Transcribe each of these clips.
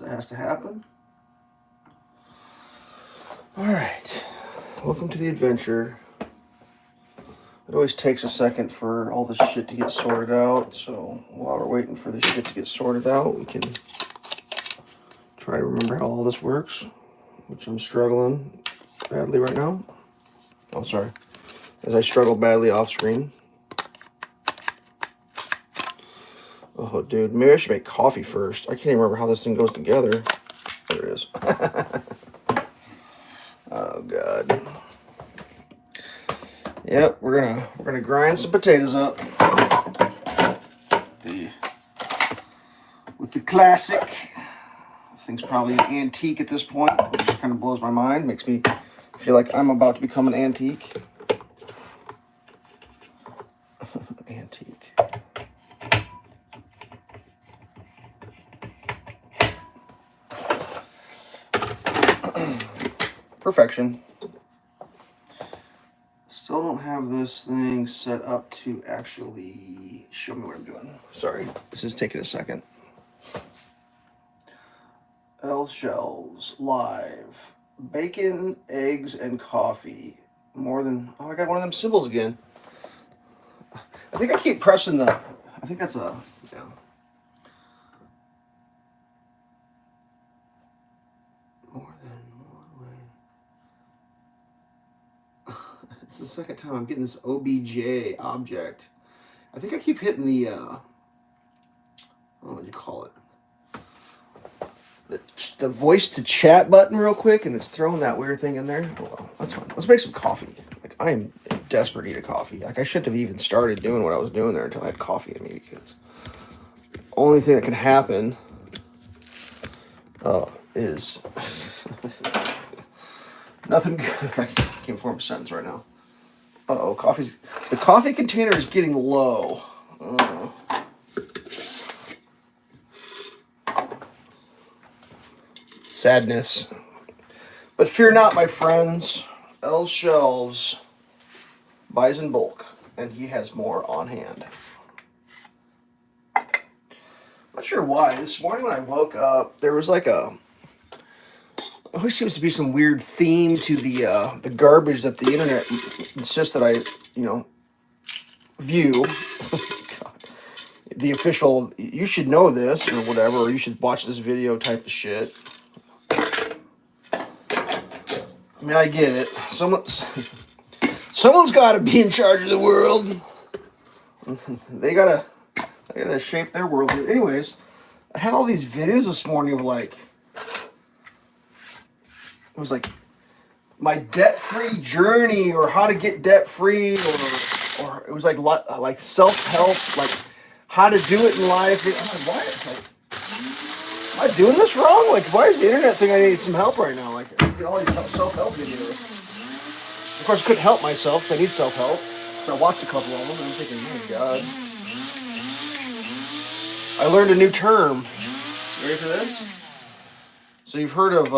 That has to happen. Alright. Welcome to the adventure. It always takes a second for all this shit to get sorted out, so while we're waiting for this shit to get sorted out, we can try to remember how all this works, which I'm struggling badly right now. Oh, sorry. As I struggle badly off screen. Oh, dude, maybe I should make coffee first. I can't even remember how this thing goes together. There it is. Oh, God. Yep, we're gonna grind some potatoes up. With the classic. This thing's probably an antique at this point, which kind of blows my mind. Makes me feel like I'm about to become an antique. Antique. Perfection. Still don't have this thing set up to actually show me what I'm doing. Sorry, this is taking a second. Elveshelves live. Bacon, eggs, and coffee. More than... Oh, I got one of them symbols again. I think I keep pressing the... I think that's a... Yeah. More than one way. It's the second time I'm getting this OBJ object. I think I keep hitting the... I don't know what you call it. The voice to chat button real quick, and it's throwing that weird thing in there. Oh, well, that's fine. Let's make some coffee. Like, I am desperate to eat a coffee. Like, I shouldn't have even started doing what I was doing there until I had coffee in me, because the only thing that can happen is nothing good. I can't form a sentence right now. Uh-oh, the coffee container is getting low. Sadness. But fear not, my friends. Elveshelves buys in bulk, and he has more on hand. Not sure why. This morning when I woke up, there was like always seems to be some weird theme to the garbage that the internet insists that I, view. The official, you should know this, or whatever, or you should watch this video type of shit. I mean, I get it. Someone's got to be in charge of the world. They gotta shape their world. Anyways, I had all these videos this morning of like, it was like my debt-free journey, or how to get debt-free, or it was like self-help, like how to do it in life. I'm like, why? Am I doing this wrong? Like, why is the internet think I need some help right now? Like, I get all these self-help videos. Of course, I couldn't help myself because I need self-help. So I watched a couple of them, and I'm thinking, oh my God. I learned a new term. You ready for this? So you've heard of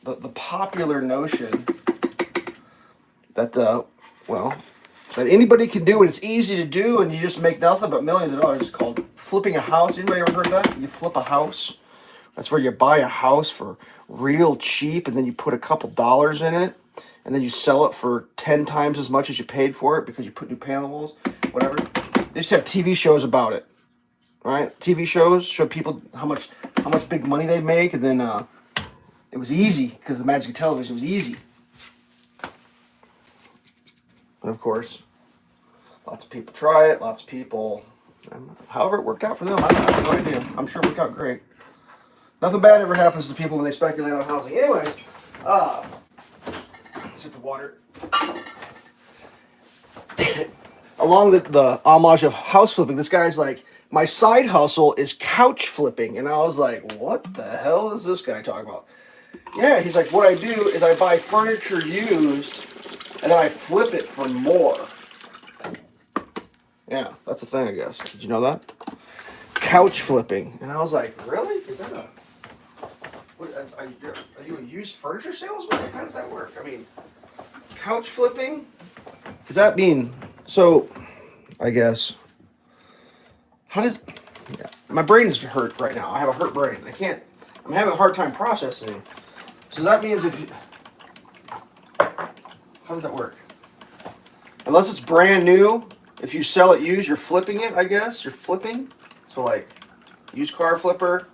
the popular notion that, that anybody can do it. It's easy to do, and you just make nothing but millions of dollars. It's called flipping a house. Anybody ever heard of that? You flip a house. That's where you buy a house for real cheap, and then you put a couple dollars in it, and then you sell it for 10 times as much as you paid for it because you put new panels, whatever. They used to have TV shows about it, right? TV shows show people how much big money they make, and then it was easy because the magic of television was easy. And of course, lots of people try it. Lots of people, however it worked out for them, I have no idea. I'm sure it worked out great. Nothing bad ever happens to people when they speculate on housing. Anyways, let's hit the water. Along the homage of house flipping, this guy's like, my side hustle is couch flipping. And I was like, what the hell is this guy talking about? Yeah, he's like, what I do is I buy furniture used, and then I flip it for more. Yeah, that's a thing, I guess. Did you know that? Couch flipping. And I was like, really? Is that a... What, are you a used furniture salesman? Like, how does that work? I mean, couch flipping? Does that mean... So, I guess... How does... Yeah, my brain is hurt right now. I have a hurt brain. I can't I'm having a hard time processing. So that means if you, how does that work? Unless it's brand new, if you sell it used, you're flipping it, I guess. You're flipping. So like, used car flipper.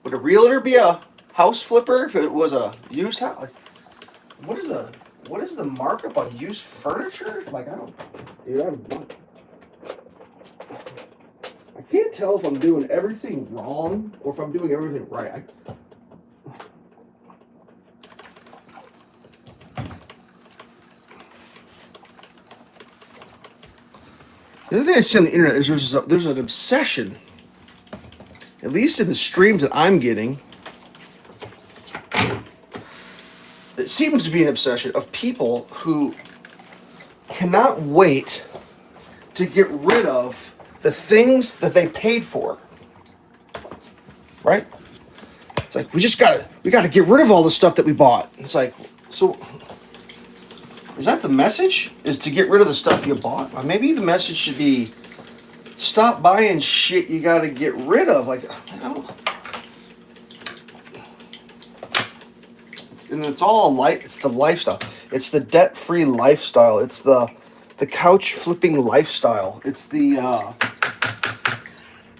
Would a realtor be a house flipper if it was a used house? Like, what is the markup on used furniture? Like, I don't, dude, I can't tell if I'm doing everything wrong or if I'm doing everything right. The other thing I see on the internet is there's an obsession, at least in the streams that I'm getting, it seems to be an obsession of people who cannot wait to get rid of the things that they paid for. Right? It's like we gotta get rid of all the stuff that we bought. It's like, so is that the message? Is to get rid of the stuff you bought? Or maybe the message should be stop buying shit you gotta get rid of. Like, I don't. And it's all light. It's the lifestyle. It's the debt-free lifestyle. It's the couch flipping lifestyle. It's the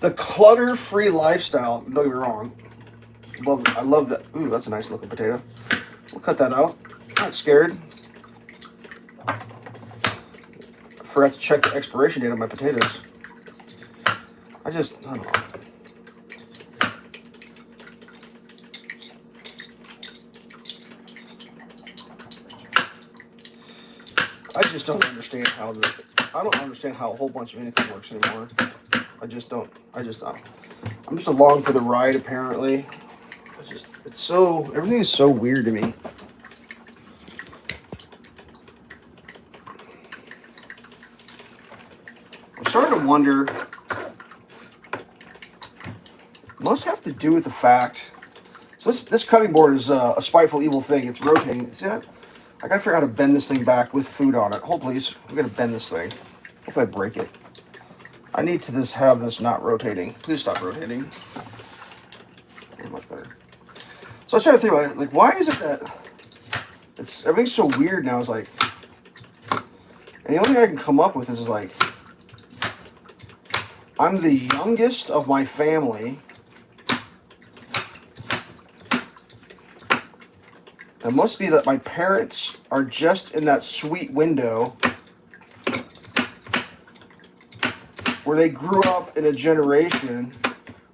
clutter-free lifestyle. Don't get me wrong. I love that. Ooh, that's a nice looking potato. We'll cut that out. Not scared. I forgot to check the expiration date on my potatoes. I don't know. I just don't understand how I don't understand how a whole bunch of anything works anymore. I just don't. I'm just along for the ride apparently. Everything is so weird to me. I'm starting to wonder. It must have to do with the fact. So this cutting board is a spiteful evil thing. It's rotating. See that? I gotta figure out how to bend this thing back with food on it. Hold please. I'm gonna bend this thing. If I break it. I need to have this not rotating. Please stop rotating. Much better. So I was trying to think about it. Like, why is it that everything's so weird now? It's like, and the only thing I can come up with is like, I'm the youngest of my family. It must be that my parents are just in that sweet window where they grew up in a generation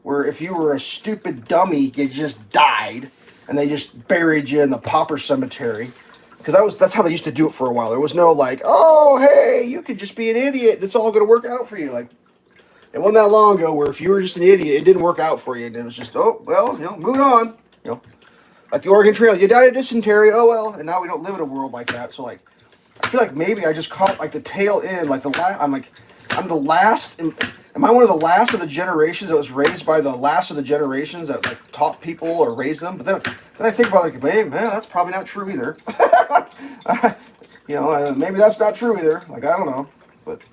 where if you were a stupid dummy, you just died, and they just buried you in the pauper cemetery. Because that's how they used to do it for a while. There was no like, oh, hey, you could just be an idiot. It's all going to work out for you. Like, it wasn't that long ago where if you were just an idiot, it didn't work out for you. And it was just, oh, well, moving on. Like the Oregon Trail, you died of dysentery. Oh well, and now we don't live in a world like that. So like, I feel like maybe I just caught like the tail end. Like I'm the last. Am I one of the last of the generations that was raised by the last of the generations that like taught people or raised them? But then I think about like, man, that's probably not true either. Maybe that's not true either. Like, I don't know. But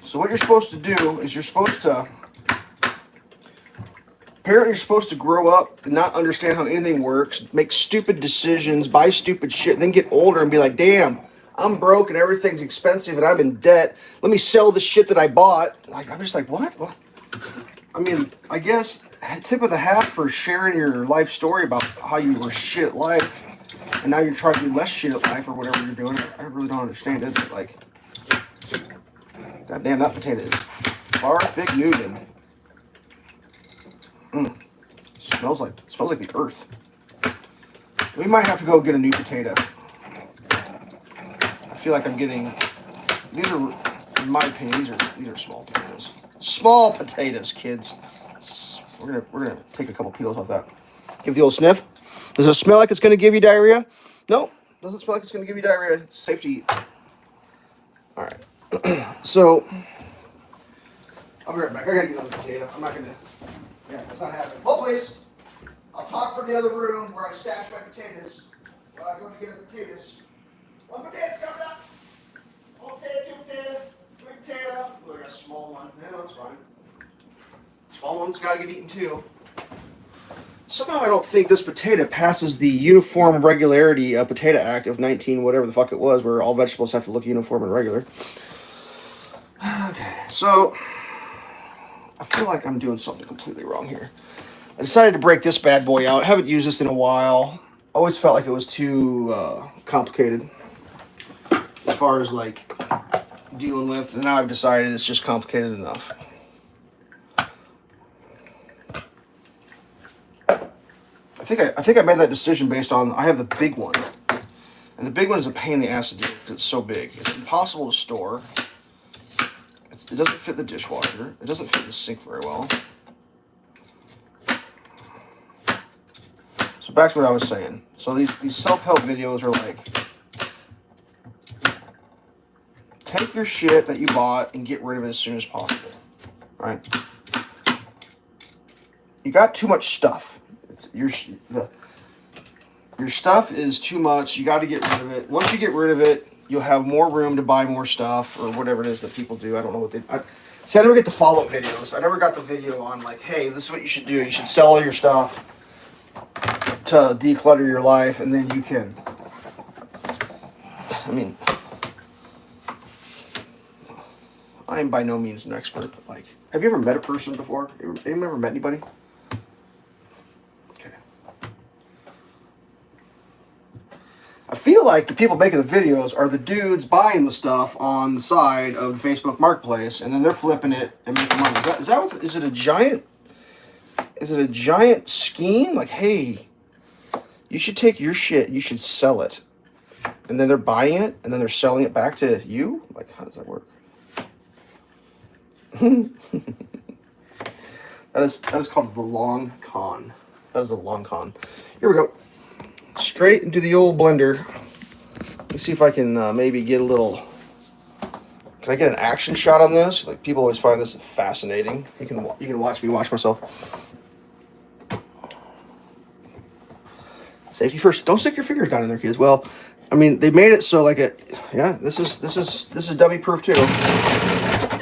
so what you're supposed to do is apparently you're supposed to grow up and not understand how anything works, make stupid decisions, buy stupid shit, then get older and be like, damn, I'm broke and everything's expensive and I'm in debt. Let me sell the shit that I bought. Like, I'm just like, what? I mean, I guess tip of the hat for sharing your life story about how you were shit at life and now you're trying to be less shit at life or whatever you're doing. I really don't understand it. But like, goddamn, that potato is far fig Newton. Smells like the earth. We might have to go get a new potato. I feel like I'm getting. These are, in my opinion, these are small potatoes. Small potatoes, kids. We're gonna take a couple peels off that. Give the old sniff. Does it smell like it's gonna give you diarrhea? No, doesn't smell like it's gonna give you diarrhea. It's safe to eat. All right. So I'll be right back. I gotta get another potato. I'm not gonna. Yeah, that's not happening. Hold please. I'll talk from the other room where I stash my potatoes while I go to get the potatoes. One potato's coming up. Okay, two potatoes. Three potato. Oh, I got a small one. Yeah, that's fine. It's Small ones gotta get eaten too. Somehow I don't think this potato passes the Uniform Regularity Potato Act of 19 whatever the fuck it was, where all vegetables have to look uniform and regular. Okay, so I feel like I'm doing something completely wrong here. I decided to break this bad boy out. I haven't used this in a while. Always felt like it was too complicated as far as like dealing with, and now I've decided it's just complicated enough. I think I made that decision based on I have the big one, and the big one is a pain in the ass to deal with because it's so big. It's impossible to store. It doesn't fit the dishwasher. It doesn't fit the sink very well. So back to what I was saying. So these self-help videos are like, take your shit that you bought and get rid of it as soon as possible, right? You got too much stuff. Your stuff is too much. You got to get rid of it. Once you get rid of it, you'll have more room to buy more stuff or whatever it is that people do. I don't know what they... See, I never get the follow-up videos. I never got the video on like, hey, this is what you should do. You should sell all your stuff to declutter your life, and then you can... I mean... I am by no means an expert, but like... Have you ever met a person before? Have you ever met anybody? I feel like the people making the videos are the dudes buying the stuff on the side of the Facebook Marketplace, and then they're flipping it and making money. Is it a giant scheme? Like, hey, you should take your shit, you should sell it, and then they're buying it, and then they're selling it back to you? Like, how does that work? That is called the long con. That is a long con. Here we go. Straight into the old blender. Let me see if I can maybe get a little... Can I get an action shot on this? Like, people always find this fascinating. You can watch me watch myself. Safety first. Don't stick your fingers down in there, kids. Well, I mean, they made it so like it... Yeah, this is dummy proof too.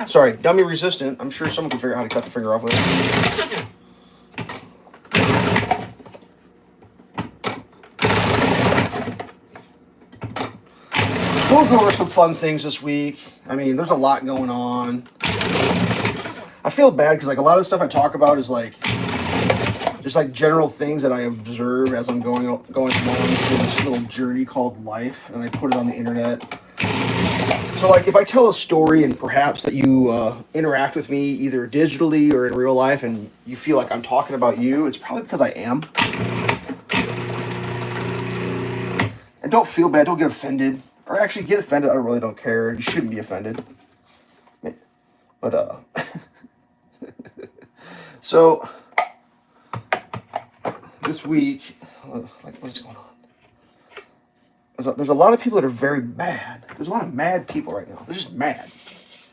Sorry, dummy resistant. I'm sure someone can figure out how to cut the finger off with it. We'll go over some fun things this week. I mean, there's a lot going on. I feel bad because like a lot of the stuff I talk about is like just like general things that I observe as I'm going along through this little journey called life, and I put it on the internet. So like if I tell a story and perhaps that you interact with me either digitally or in real life and you feel like I'm talking about you, it's probably because I am. And don't feel bad, don't get offended. Or actually get offended, I really don't care. You shouldn't be offended. But, so, this week, like, what is going on? There's a lot of people that are very mad. There's a lot of mad people right now. They're just mad.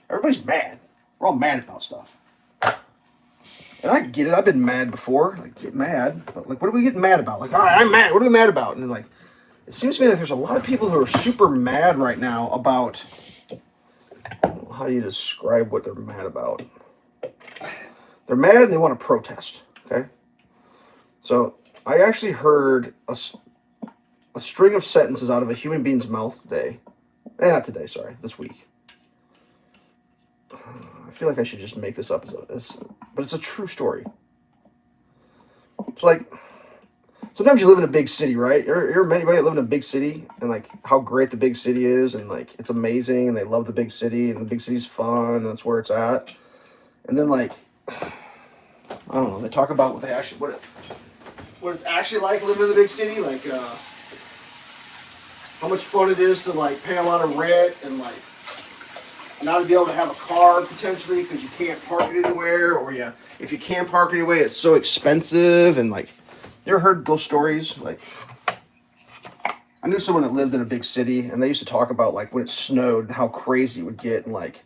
Everybody's mad. We're all mad about stuff. And I get it. I've been mad before. Like, get mad. But, like, what are we getting mad about? Like, all right, I'm mad. What are we mad about? And then, like, it seems to me that there's a lot of people who are super mad right now about... How do you describe what they're mad about? They're mad and they want to protest, okay? So, I actually heard a string of sentences out of a human being's mouth today. Not today, sorry. This week. I feel like I should just make this up, but it's a true story. It's like... Sometimes you live in a big city, right? You ever met anybody that live in a big city and like how great the big city is and like it's amazing and they love the big city and the big city's fun and that's where it's at. And then like I don't know, they talk about what it's actually like living in the big city, like how much fun it is to like pay a lot of rent and like not to be able to have a car potentially because you can't park it anywhere, or if you can park it anywhere, it's so expensive. And like, you ever heard those stories? Like, I knew someone that lived in a big city, and they used to talk about like when it snowed and how crazy it would get. And like,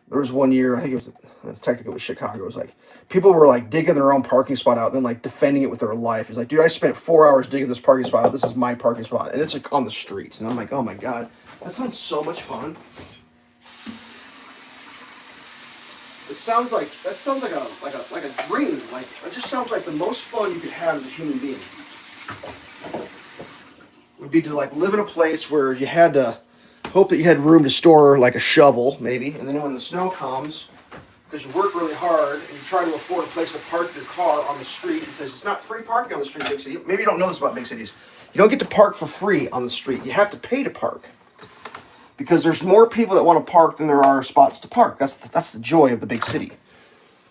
there was one year, I think technically it was Chicago. It was like people were like digging their own parking spot out, and then like defending it with their life. It's like, dude, I spent 4 hours digging this parking spot out. This is my parking spot, and it's like on the streets. And I'm like, oh my god, that sounds so much fun. sounds like a dream. Like it just sounds like the most fun you could have as a human being. Would be to like live in a place where you had to hope that you had room to store like a shovel, maybe, and then when the snow comes, because you work really hard and you try to afford a place to park your car on the street, because it's not free parking on the street in big cities. Maybe you don't know this about big cities. You don't get to park for free on the street. You have to pay to park. Because there's more people that want to park than there are spots to park. That's the joy of the big city.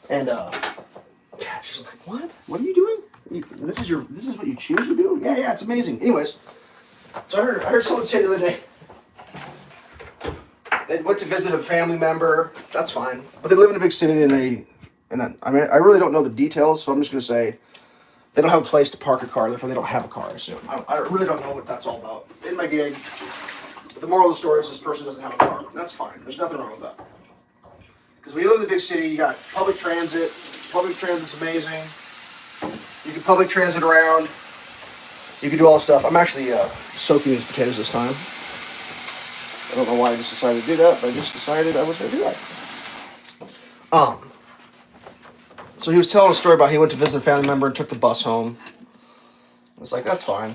And she's like, what? What are you doing? This is what you choose to do? Yeah, it's amazing. Anyways, so I heard someone say the other day, they went to visit a family member. That's fine, but they live in a big city, and I really don't know the details, so I'm just gonna say they don't have a place to park a car, therefore they don't have a car. So I really don't know what that's all about. In my gig. But the moral of the story is this person doesn't have a car. That's fine. There's nothing wrong with that. Because when you live in the big city, you got public transit. Public transit's amazing. You can public transit around. You can do all this stuff. I'm actually soaking these potatoes this time. I don't know why I just decided to do that, but I just decided I was going to do that. So he was telling a story about he went to visit a family member and took the bus home. I was like, that's fine.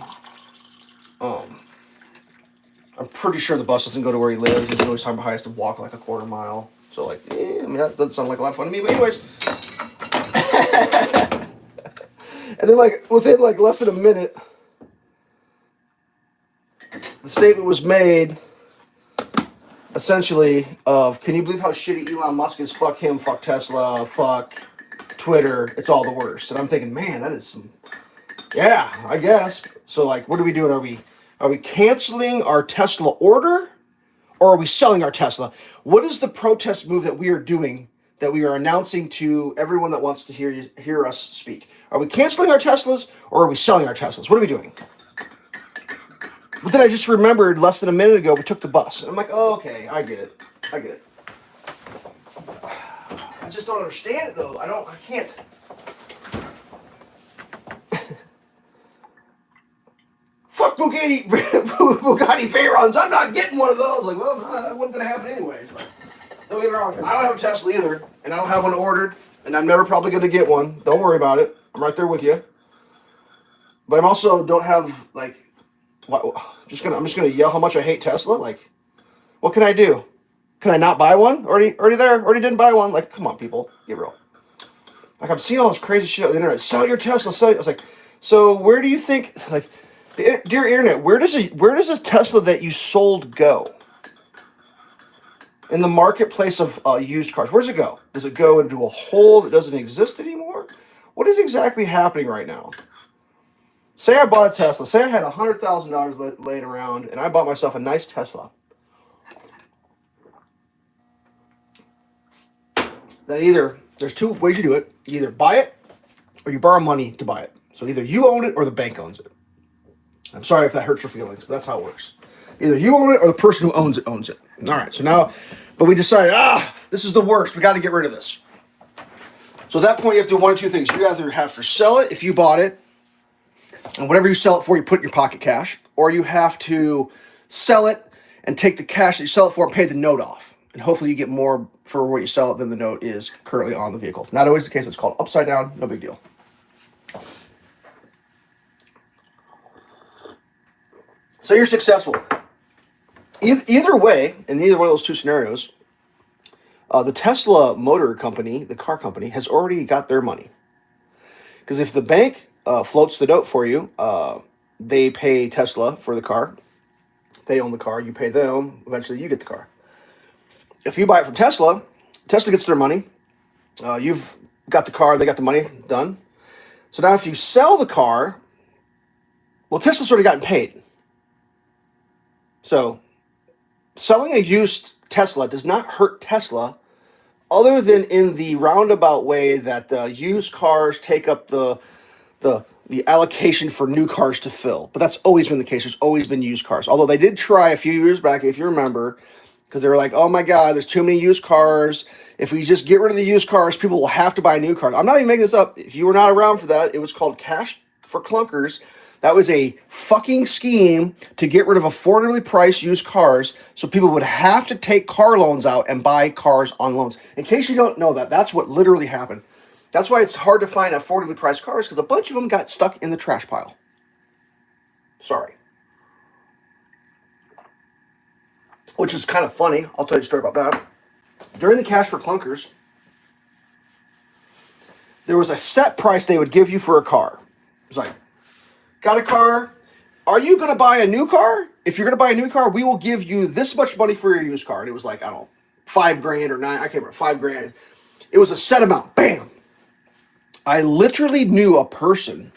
I'm pretty sure the bus doesn't go to where he lives. He's always talking about how he has to walk like a quarter mile. So like, I mean, that doesn't sound like a lot of fun to me. But anyways, and then like within like less than a minute, the statement was made, essentially, of can you believe how shitty Elon Musk is? Fuck him. Fuck Tesla. Fuck Twitter. It's all the worst. And I'm thinking, man, that is some. Yeah, I guess. So like, what are we doing? Are we canceling our Tesla order, or are we selling our Tesla? What is the protest move that we are doing, that we are announcing to everyone that wants to hear us speak? Are we canceling our Teslas, or are we selling our Teslas? What are we doing? But then I just remembered less than a minute ago we took the bus. And I'm like, oh, okay, I get it. I just don't understand it, though. I can't. Fuck Bugatti Veyrons. I'm not getting one of those. Like, well, that wasn't going to happen anyways. Like, don't get me wrong. I don't have a Tesla either, and I don't have one ordered, and I'm never probably going to get one. Don't worry about it. I'm right there with you. But I'm also don't have like. I'm just gonna yell how much I hate Tesla. Like, what can I do? Can I not buy one? Already there. Already didn't buy one. Like, come on, people, get real. Like, I'm seeing all this crazy shit on the internet. Sell your Tesla. Sell it. I was like, so where do you think like? Dear internet, where does a Tesla that you sold go? In the marketplace of used cars, where does it go? Does it go into a hole that doesn't exist anymore? What is exactly happening right now? Say I bought a Tesla. Say I had $100,000 laying around, and I bought myself a nice Tesla. Then either there's two ways you do it: you either buy it, or you borrow money to buy it. So either you own it or the bank owns it. I'm sorry if that hurts your feelings, but that's how it works. Either you own it or the person who owns it owns it. All right, so now, but we decided, this is the worst. We got to get rid of this. So at that point, you have to do one of two things. You either have to sell it if you bought it, and whatever you sell it for, you put in your pocket cash, or you have to sell it and take the cash that you sell it for and pay the note off. And hopefully you get more for what you sell it than the note is currently on the vehicle. Not always the case. It's called upside down. No big deal. So you're successful. Either way, in either one of those two scenarios, the Tesla motor company, the car company, has already got their money. Because if the bank floats the note for you, they pay Tesla for the car. They own the car. You pay them. Eventually, you get the car. If you buy it from Tesla, Tesla gets their money. You've got the car. They got the money. Done. So now if you sell the car, well, Tesla's already gotten paid. So, selling a used Tesla does not hurt Tesla, other than in the roundabout way that used cars take up the allocation for new cars to fill. But that's always been the case. There's always been used cars. Although they did try a few years back, if you remember, because they were like, oh my God, there's too many used cars. If we just get rid of the used cars, people will have to buy new cars. I'm not even making this up. If you were not around for that, it was called Cash for Clunkers. That was a fucking scheme to get rid of affordably priced used cars so people would have to take car loans out and buy cars on loans. In case you don't know that, that's what literally happened. That's why it's hard to find affordably priced cars, because a bunch of them got stuck in the trash pile. Sorry. Which is kind of funny. I'll tell you a story about that. During the Cash for Clunkers, there was a set price they would give you for a car. It was like, got a car? Are you going to buy a new car? If you're going to buy a new car, we will give you this much money for your used car. And it was like, I don't know, $5,000 or $9,000. I can't remember, $5,000. It was a set amount. Bam. I literally knew a person,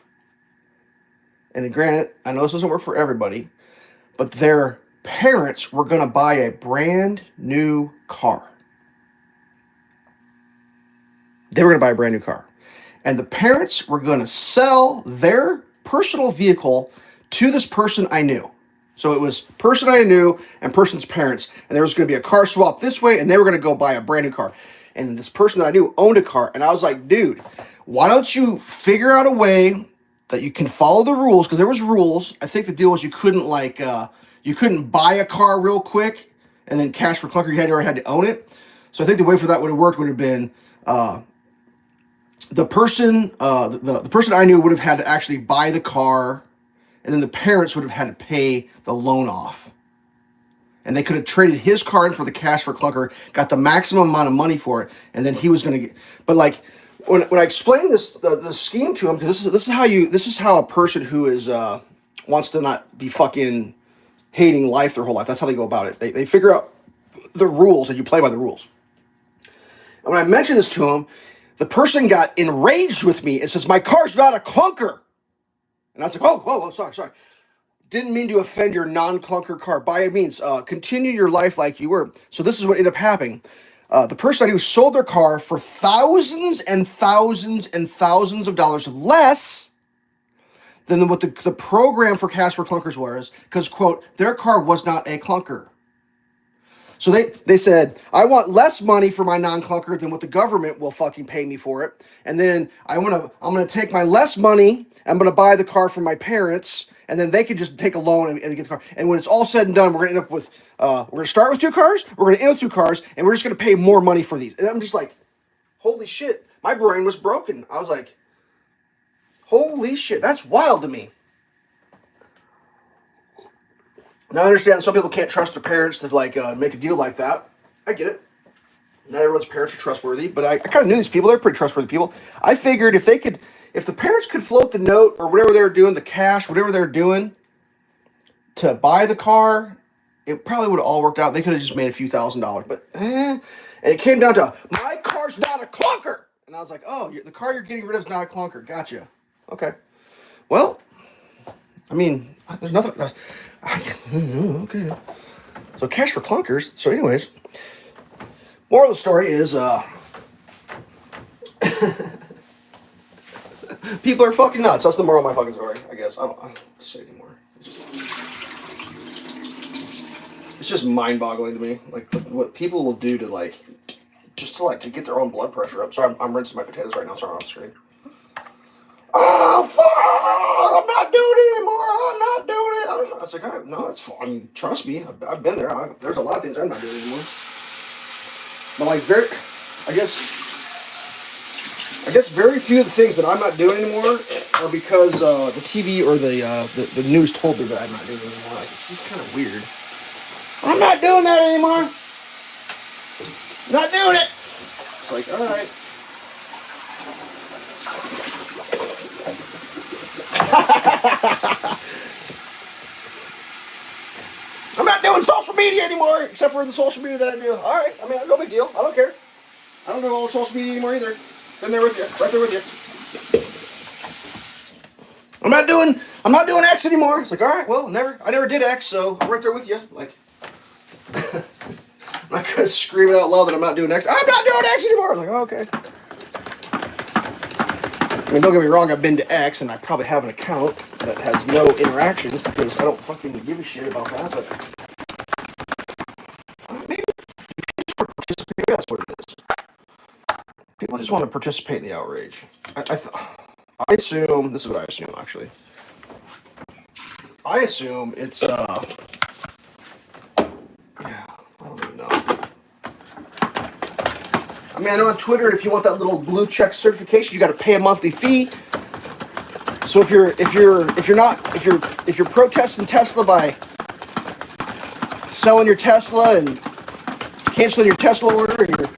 and granted, I know this doesn't work for everybody, but their parents were going to buy a brand new car. They were going to buy a brand new car. And the parents were going to sell their personal vehicle to this person I knew. So it was person I knew and person's parents. And there was going to be a car swap this way, and they were going to go buy a brand new car. And this person that I knew owned a car. And I was like, dude, why don't you figure out a way that you can follow the rules? Because there was rules. I think the deal was you couldn't you couldn't buy a car real quick and then Cash for Clunker, you already had to own it. So I think the way for that would have worked would have been the person I knew would have had to actually buy the car, and then the parents would have had to pay the loan off. And they could have traded his car in for the Cash for Clunker, got the maximum amount of money for it, and then he was going to get. But like when I explained this the scheme to him, because this is how a person who is wants to not be fucking hating life their whole life. That's how they go about it. They figure out the rules and you play by the rules. And when I mentioned this to him, the person got enraged with me and says, "My car's not a clunker." And I was like, oh, sorry. Didn't mean to offend your non-clunker car. By all means, continue your life like you were. So this is what ended up happening. The person I knew sold their car for thousands and thousands and thousands of dollars less than what the program for Cash for Clunkers was, because, quote, their car was not a clunker. So they said, I want less money for my non-clunker than what the government will fucking pay me for it. And then I'm gonna take my less money, I'm gonna buy the car from my parents, and then they can just take a loan and get the car. And when it's all said and done, we're gonna end up with we're gonna start with 2 cars, we're gonna end with 2 cars, and we're just gonna pay more money for these. And I'm just like, holy shit, my brain was broken. I was like, holy shit, that's wild to me. Now I understand some people can't trust their parents to make a deal like that. I get it. Not everyone's parents are trustworthy, but I kind of knew these people. They're pretty trustworthy people. I figured if the parents could float the note or whatever they were doing, the cash, whatever they were doing to buy the car, it probably would have all worked out. They could have just made a few $1,000s, but and it came down to, my car's not a clunker. And I was like, oh, the car you're getting rid of is not a clunker. Gotcha. Okay. Well, I mean, there's nothing. Okay. So Cash for Clunkers. So anyways, moral of the story is people are fucking nuts. That's the moral of my fucking story, I guess. I don't say it anymore. It's just mind-boggling to me, like what people will do to to get their own blood pressure up. Sorry, I'm rinsing my potatoes right now. Sorry, off the screen. Oh, fuck! I'm not doing it anymore. I'm not doing it. I was like, no, that's fine. I mean, trust me. I've been there. There's a lot of things I'm not doing anymore. But I guess very few of the things that I'm not doing anymore are because the TV or the news told me that I'm not doing it anymore. Like, it's just kind of weird. I'm not doing that anymore. Not doing it. It's like, all right. I'm not doing social media anymore, except for the social media that I do. All right, I mean, no big deal. I don't care. I don't do all the social media anymore either. Been there with you, right there with you. I'm not doing X anymore. It's like, all right, well, I never did X, so I'm right there with you. Like, I'm not gonna scream it out loud that I'm not doing X. I'm not doing X anymore. I was like, oh, okay. I mean, don't get me wrong, I've been to X, and I probably have an account that has no interactions, because I don't fucking give a shit about that, but maybe people just want to participate. That's what it is. People just want to participate in the outrage. I assume, this is what I assume, actually. I assume it's yeah, I don't even know. I mean, I know on Twitter, if you want that little blue check certification, you got to pay a monthly fee. So if you're protesting Tesla by selling your Tesla and canceling your Tesla order, and you're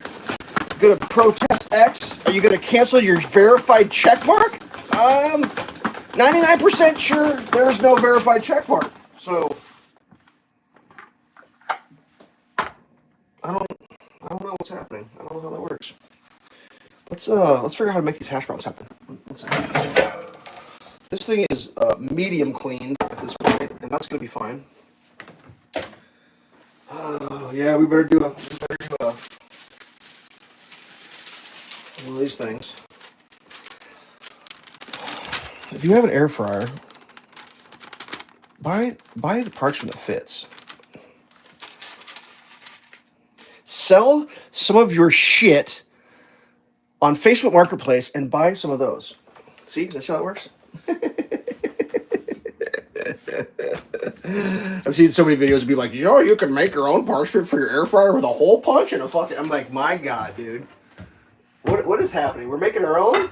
gonna protest X, are you gonna cancel your verified check mark? 99% sure there's no verified check mark. So I don't know what's happening. I don't know how that works. Let's figure out how to make these hash browns happen. One second. This thing is medium cleaned at this point, and that's gonna be fine. Yeah, we better do one of these things. If you have an air fryer, buy the parchment that fits. Sell some of your shit on Facebook Marketplace and buy some of those. See, that's how that works. I've seen so many videos of people like, yo, you can make your own parchment for your air fryer with a hole punch and a fucking. I'm like, my God, dude. What is happening? We're making our own?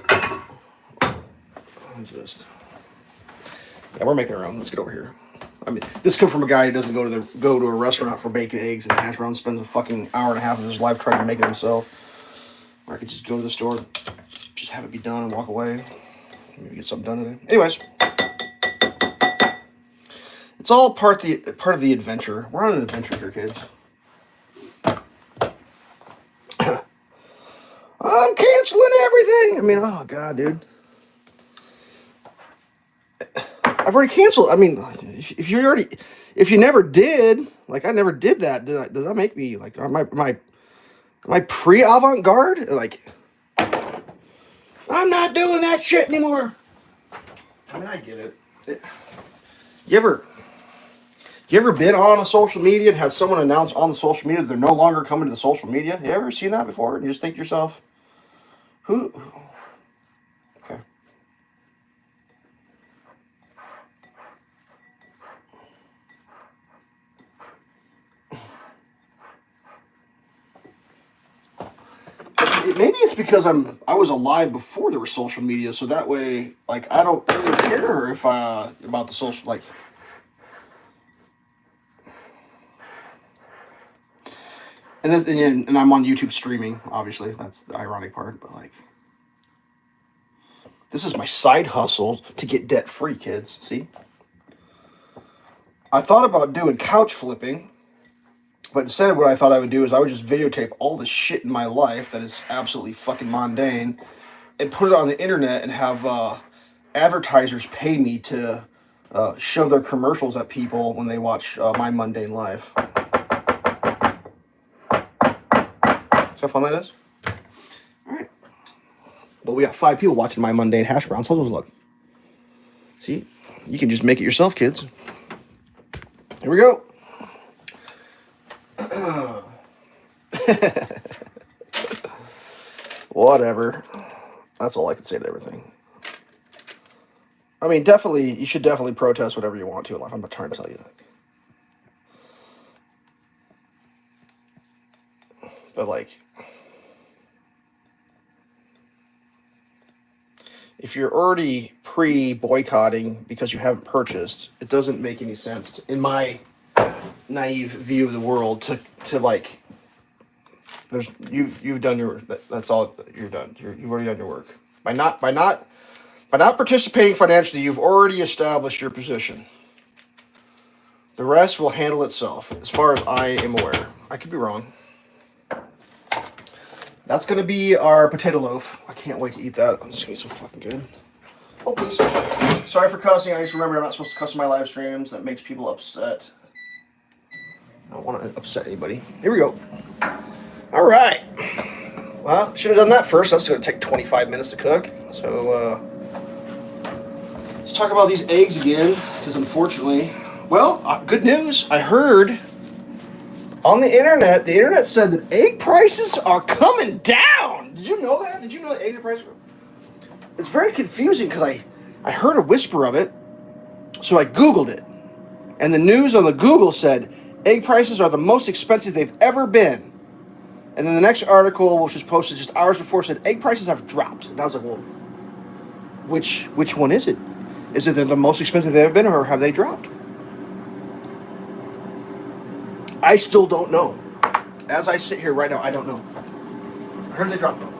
Yeah, we're making our own. Let's get over here. I mean, this comes from a guy who doesn't go to a restaurant for bacon, eggs, and hash browns. Spends a fucking hour and a half of his life trying to make it himself. Or I could just go to the store, just have it be done, and walk away. Maybe get something done today. Anyways, it's all part of the adventure. We're on an adventure here, kids. I'm canceling everything. I mean, oh God, dude. I've already canceled. I mean, if you never did, like I never did that, does that make me like, am I pre-avant-garde? Like, I'm not doing that shit anymore. I mean, I get it. You ever been on a social media and had someone announce on the social media that they're no longer coming to the social media? You ever seen that before? And you just think to yourself, who? Okay. Maybe it's because I was alive before there was social media, so that way, like, I don't really care if about the social, like. And I'm on YouTube streaming, obviously. That's the ironic part, but like, this is my side hustle to get debt free, kids. See? I thought about doing couch flipping, but instead what I thought I would do is I would just videotape all the shit in my life that is absolutely fucking mundane and put it on the internet and have advertisers pay me to shove their commercials at people when they watch my mundane life. See how fun that is? Alright. Well, we got 5 people watching my mundane hash browns. How does it look? See? You can just make it yourself, kids. Here we go. Whatever. That's all I can say to everything. I mean, you should definitely protest whatever you want to in life. I'm not trying to tell you that. But, like, if you're already pre-boycotting because you haven't purchased, it doesn't make any sense, in my naive view of the world, to like, you've done your, that's all, you're done. You've already done your work. By not participating financially, you've already established your position. The rest will handle itself, as far as I am aware. I could be wrong. That's going to be our potato loaf. I can't wait to eat that. It's going to be so fucking good. Oh, please. Sorry for cussing. I just remembered I'm not supposed to cuss in my live streams. That makes people upset. I don't want to upset anybody. Here we go. All right. Well, should have done that first. That's going to take 25 minutes to cook. So, let's talk about these eggs again. Because unfortunately, well, good news. I heard on the internet said that egg prices are coming down. Did you know that? Did you know that egg prices? It's very confusing because I heard a whisper of it, so I Googled it. And the news on the Google said egg prices are the most expensive they've ever been. And then the next article, which was posted just hours before, said egg prices have dropped. And I was like, well, which one is it? Is it the most expensive they've ever been, or have they dropped? I still don't know. As I sit here right now, I don't know. I heard they dropped them.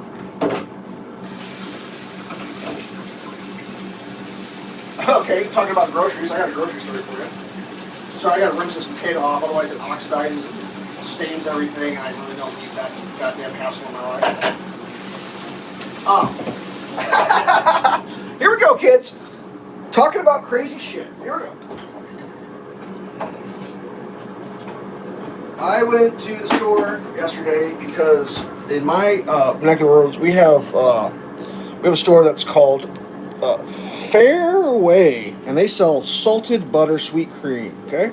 Okay, talking about groceries, I got a grocery story for you. So I got to rinse this potato off, otherwise it oxidizes and stains everything. I really don't need that goddamn hassle in my life. Here we go, kids. Talking about crazy shit. Here we go. I went to the store yesterday because in my neck of the woods we have a store that's called Fairway, and they sell salted butter sweet cream. Okay,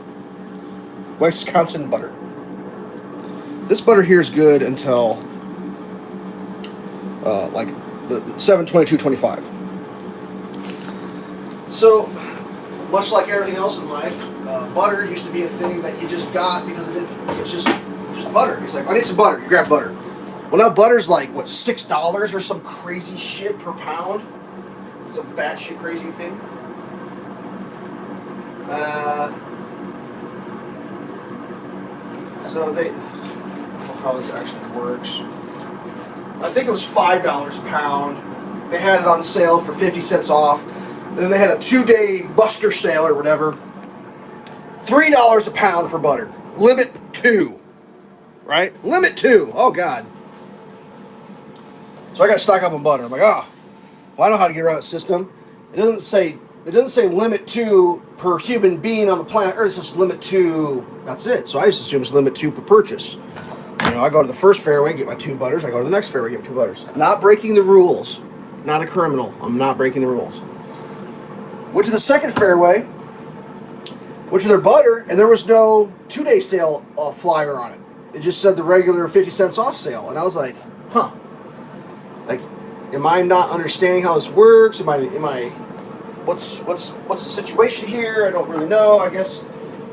Wisconsin butter. This butter here is good until like the 7/22/25. So, much like everything else in life, butter used to be a thing that you just got because it's just butter. It's like, I need some butter. You grab butter. Well, now butter's like, what, $6 or some crazy shit per pound? Some batshit crazy thing. So they, I don't know how this actually works. I think it was $5 a pound. They had it on sale for 50 cents off. And then they had a 2-day buster sale or whatever. $3 a pound for butter. Limit 2. Right? Limit 2. Oh, God. So I got to stock up on butter. I'm like, well, I know how to get around that system. It doesn't say limit 2 per human being on the planet Earth. It says limit 2. That's it. So I just assume it's limit 2 per purchase. I go to the first Fairway, get my 2 butters. I go to the next Fairway, get my 2 butters. Not breaking the rules. Not a criminal. I'm not breaking the rules. Went to the second Fairway, went to their butter, and there was no 2-day sale flyer on it. It just said the regular 50 cents off sale. And I was like, huh. Like, am I not understanding how this works? Am I what's the situation here? I don't really know. I guess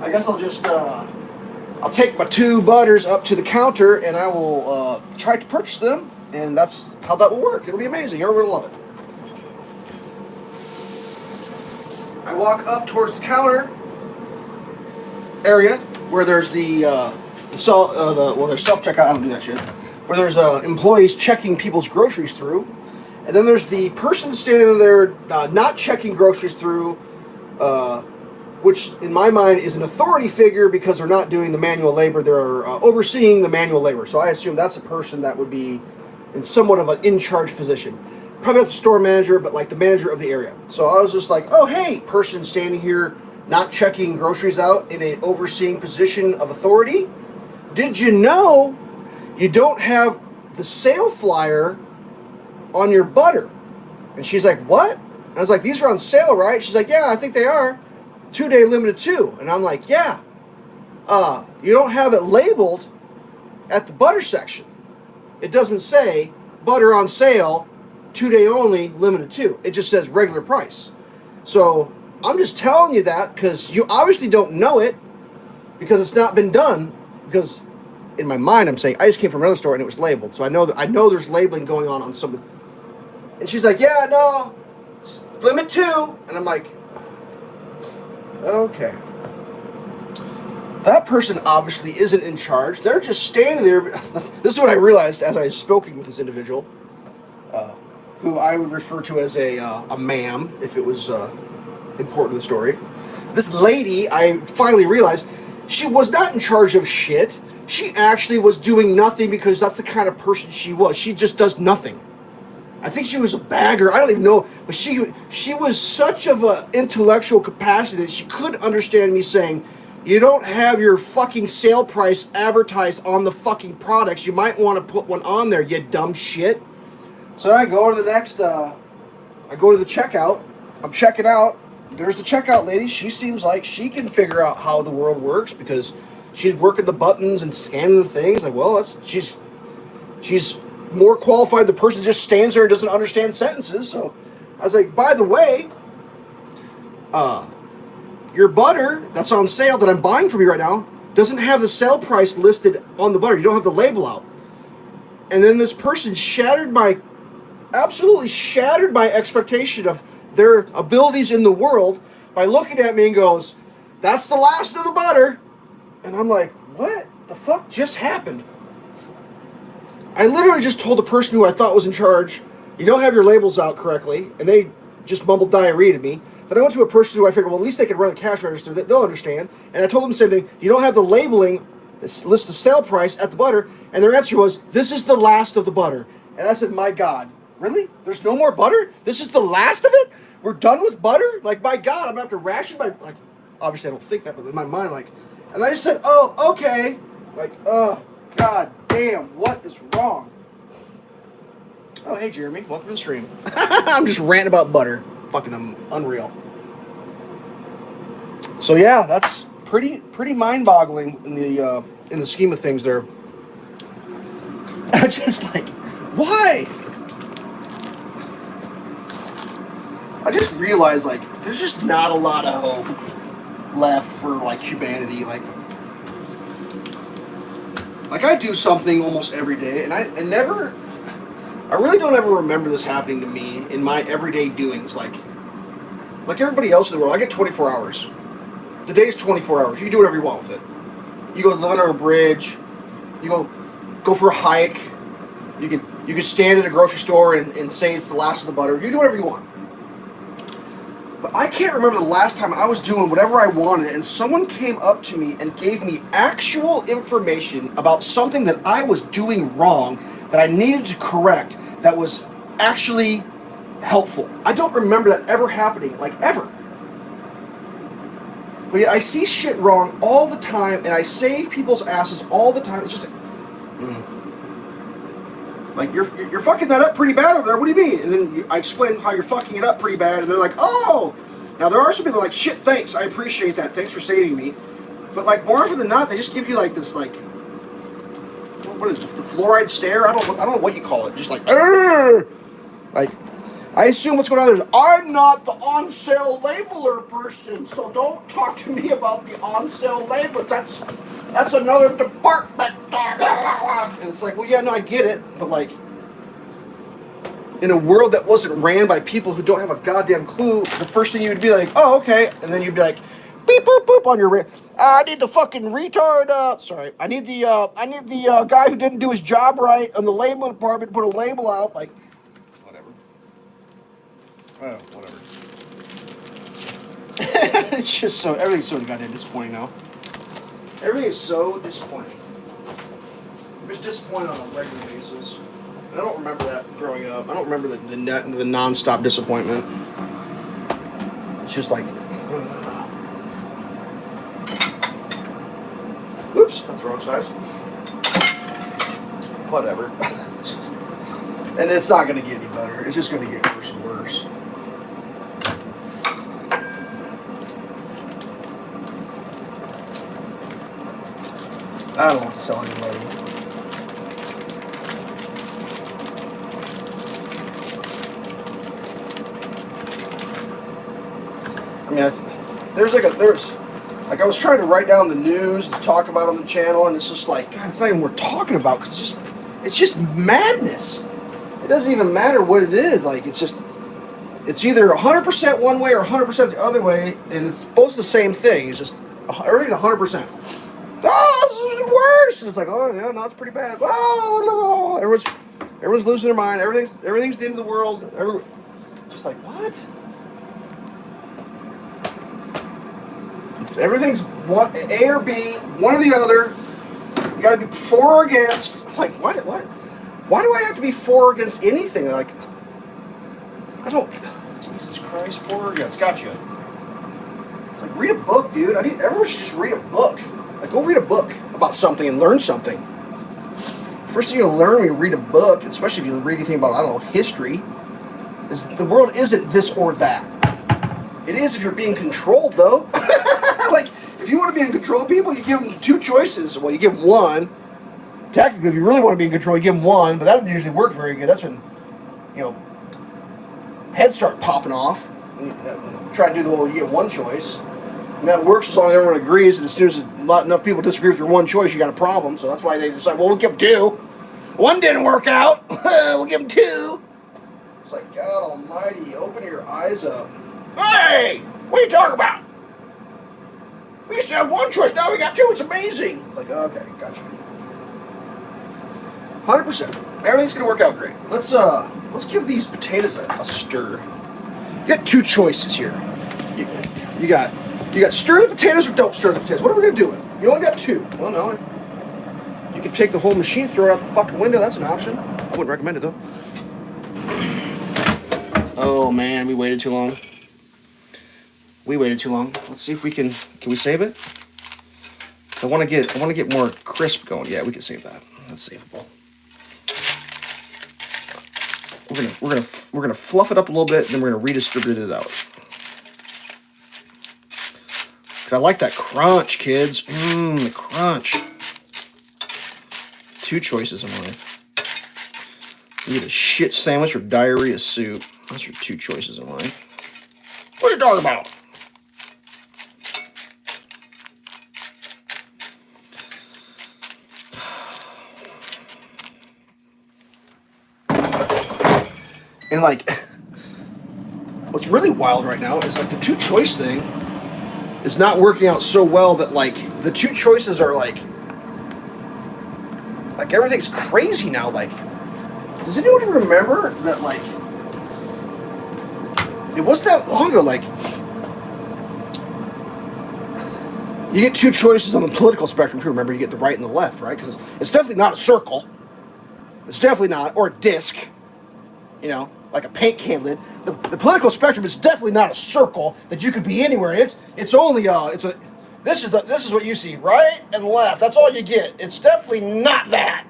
I'll just I'll take my 2 butters up to the counter and I will try to purchase them, and that's how that will work. It'll be amazing. Everyone will love it. I walk up towards the counter area where there's there's self-checkout. I don't do that shit. Where there's employees checking people's groceries through, and then there's the person standing there not checking groceries through, which in my mind is an authority figure because they're not doing the manual labor. They're overseeing the manual labor. So I assume that's a person that would be in somewhat of an in-charge position. Probably not the store manager, but like the manager of the area. So I was just like, oh, hey, person standing here not checking groceries out in an overseeing position of authority. Did you know you don't have the sale flyer on your butter? And she's like, what? And I was like, these are on sale, right? She's like, yeah, I think they are. 2-day limited 2. And I'm like, yeah. You don't have it labeled at the butter section. It doesn't say butter on sale, 2-day only, limited 2. It just says regular price. So I'm just telling you that because you obviously don't know it because it's not been done. Because in my mind, I'm saying I just came from another store and it was labeled, so I know there's labeling going on some. And she's like, yeah, no, limit 2, and I'm like, okay. That person obviously isn't in charge. They're just standing there. This is what I realized as I was speaking with this individual, who I would refer to as a ma'am, if it was important to the story. This lady, I finally realized, she was not in charge of shit. She actually was doing nothing because that's the kind of person she was. She just does nothing. I think she was a bagger. I don't even know. But she was such of an intellectual capacity that she could understand me saying, you don't have your fucking sale price advertised on the fucking products. You might want to put one on there, you dumb shit. So I go to the next, I go to the checkout. I'm checking out. There's the checkout lady. She seems like she can figure out how the world works because she's working the buttons and scanning the things. Like, well, she's more qualified. The person just stands there and doesn't understand sentences. So I was like, by the way, your butter that's on sale that I'm buying from you right now doesn't have the sale price listed on the butter. You don't have the label out. And then this person absolutely shattered my expectation of their abilities in the world by looking at me and goes, "That's the last of the butter." And I'm like, what the fuck just happened? I literally just told the person who I thought was in charge, "You don't have your labels out correctly," and they just mumbled diarrhea to me. Then I went to a person who I figured, well, at least they could run the cash register. They'll understand. And I told them the same thing. "You don't have the labeling, this list the sale price at the butter." And their answer was, "This is the last of the butter." And I said, my God, really? There's no more butter? This is the last of it? We're done with butter? Like, my God, I'm going to have to ration my... Like, obviously I don't think that, but in my mind, like... And I just said, "Oh, okay." Like, oh, God damn, what is wrong? Oh, hey, Jeremy, welcome to the stream. I'm just ranting about butter. Fucking unreal. So yeah, that's pretty mind-boggling in the scheme of things there. I just like, why? I just realized, like, there's just not a lot of hope left for, like, humanity. Like I do something almost every day, and I really don't ever remember this happening to me in my everyday doings. Like everybody else in the world, I get 24 hours. The day is 24 hours. You can do whatever you want with it. You go live under a bridge. You go for a hike. You can stand at a grocery store and say it's the last of the butter. You can do whatever you want. But I can't remember the last time I was doing whatever I wanted and someone came up to me and gave me actual information about something that I was doing wrong, that I needed to correct, that was actually helpful. I don't remember that ever happening, like, ever. But yeah, I see shit wrong all the time, and I save people's asses all the time. It's just like, you're fucking that up pretty bad over there. What do you mean? And then I explain how you're fucking it up pretty bad, and they're like, "Oh." Now there are some people like, "Shit, thanks. I appreciate that. Thanks for saving me." But like, more often than not, they just give you like this, like, what is it, the fluoride stare? I don't know what you call it. Just like, "Arr!" Like, I assume what's going on there is, I'm not the on-sale labeler person, so don't talk to me about the on-sale label. That's another department. And it's like, well, yeah, no, I get it, but like, in a world that wasn't ran by people who don't have a goddamn clue, the first thing you would be like, "Oh, okay," and then you'd be like, "Beep boop boop" on your I need the fucking retard. Sorry, I need the guy who didn't do his job right on the label department. Put a label out, like, whatever. Oh, whatever. It's just everything's so goddamn disappointing now. Everything is so disappointing. I'm just disappointed on a regular basis. I don't remember that growing up. I don't remember the non-stop disappointment. It's just like, oops, that's the wrong size. Whatever. And it's not going to get any better. It's just going to get worse and worse. I don't know what to tell anybody. I mean, I was trying to write down the news to talk about on the channel, and it's just like, God, it's not even worth talking about, because it's just madness. It doesn't even matter what it is. Like, it's either 100% one way or 100% the other way, and it's both the same thing. It's just everything's 100%. Oh, this is the worst. And it's like, oh yeah, no, it's pretty bad. Oh, everyone's losing their mind. Everything's the end of the world. Just like, what? Everything's one, A or B, one or the other. You gotta be for or against. I'm like, what? Why do I have to be for or against anything? Like, I don't. Jesus Christ, for or against? Gotcha. It's like, read a book, dude. Everyone should just read a book. Like, go read a book about something and learn something. First thing you're gonna learn when you read a book, especially if you read anything about, I don't know, history, is the world isn't this or that. It is if you're being controlled, though. Like, if you want to be in control of people, you give them two choices. Well, you give them one. Technically, if you really want to be in control, you give them one, but that doesn't usually work very good. That's when, heads start popping off. And try to do the whole, you get one choice. And that works as long as everyone agrees, and as soon as enough people disagree with your one choice, you got a problem. So that's why they decide, well, we'll give them two. One didn't work out. We'll give them two. It's like, God almighty, open your eyes up. Hey! What are you talking about? We used to have one choice, now we got two, it's amazing. It's like, okay, gotcha. 100%. Everything's gonna work out great. Let's give these potatoes a stir. You got two choices here. You got stir the potatoes or don't stir the potatoes. What are we gonna do with them? You only got two. Well, no. You can take the whole machine, throw it out the fucking window. That's an option. I wouldn't recommend it though. Oh man, we waited too long. We waited too long. Let's see if we can we save it? I want to get more crisp going. Yeah, we can save that. That's savable. We're gonna fluff it up a little bit, and then we're gonna redistribute it out. Cause I like that crunch, kids. The crunch. Two choices in life. You get a shit sandwich or diarrhea soup. Those are two choices in life. What are you talking about? And like, what's really wild right now is like the two choice thing is not working out so well that like the two choices are like everything's crazy now. Like, does anyone remember that like it wasn't that long ago? Like, you get two choices on the political spectrum too. Remember, you get the right and the left, right? Because it's definitely not a circle. It's definitely not, or a disc. You know, like a paint can lid. The political spectrum is definitely not a circle that you could be anywhere. It's only this is what you see, right and left. That's all you get. It's definitely not that.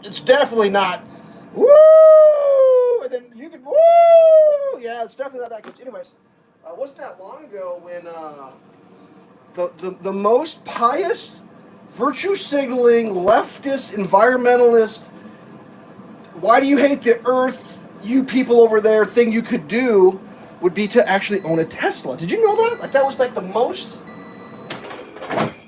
It's definitely not. Woo! And then you could woo! Yeah, it's definitely not that good. Anyways, wasn't that long ago when the most pious, virtue signaling, leftist, environmentalist, why do you hate the earth, you people over there, thing you could do would be to actually own a Tesla. Did you know that? Like, that was like the most...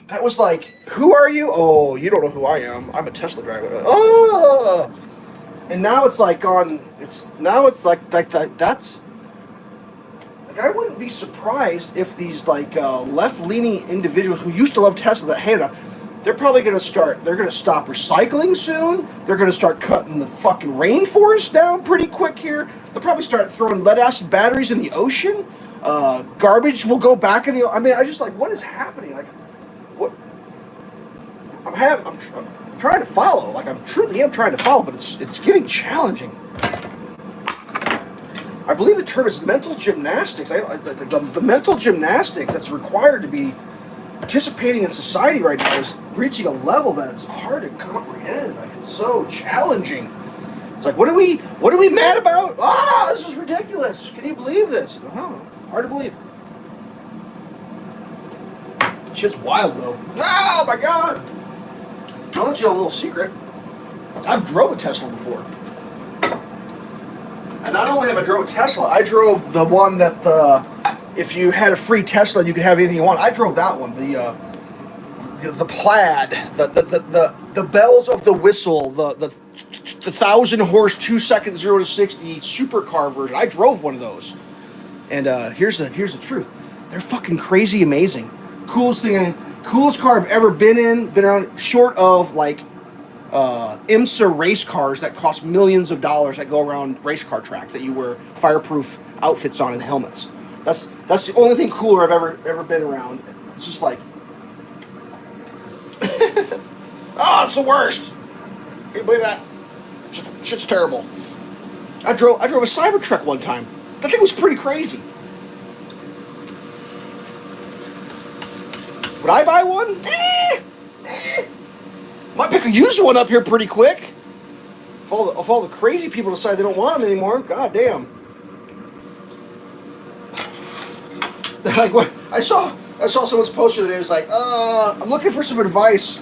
That was like, who are you? Oh, you don't know who I am. I'm a Tesla driver. Oh! And now it's like on... Now it's like that. That's... Like, I wouldn't be surprised if these, like, left-leaning individuals who used to love Tesla that hated them, they're probably going to start, they're going to stop recycling soon. They're going to start cutting the fucking rainforest down pretty quick here. They'll probably start throwing lead-acid batteries in the ocean. Garbage will go back in the, I mean, I just like, what is happening? Like, what? I'm trying to follow. Like, I'm truly trying to follow, but it's getting challenging. I believe the term is mental gymnastics. The mental gymnastics that's required to be participating in society right now is reaching a level that it's hard to comprehend. Like, it's so challenging. It's like, what are we mad about? This is ridiculous. Can you believe this? Hard to believe. Shit's wild though. Oh my god! I'll let you know a little secret. I've drove a Tesla before. And not only have I drove a Tesla, I drove the one that if you had a free Tesla, you could have anything you want. I drove that one, the Plaid, the bells of the whistle, the 1,000 horse 2 second 0 to 60 supercar version. I drove one of those, and here's the truth: they're fucking crazy amazing. Coolest car I've ever been around, short of like IMSA race cars that cost millions of dollars that go around race car tracks that you wear fireproof outfits on and helmets. That's the only thing cooler I've ever been around. It's just like, it's the worst. Can you believe that? Shit's terrible. I drove a Cybertruck one time. That thing was pretty crazy. Would I buy one? Might pick a used one up here pretty quick. If all the crazy people decide they don't want them anymore, god damn. Like, what I saw someone's poster that it was like, I'm looking for some advice.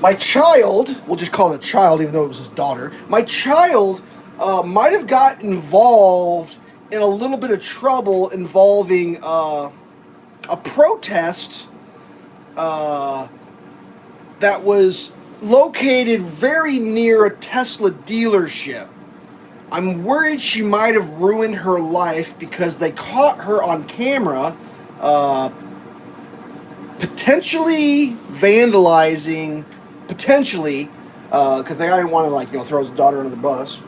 My child, we'll just call it a child, even though it was his daughter. My child might have got involved in a little bit of trouble involving a protest that was located very near a Tesla dealership. I'm worried she might have ruined her life because they caught her on camera potentially vandalizing, potentially, because the guy didn't want to, like, throw his daughter under the bus,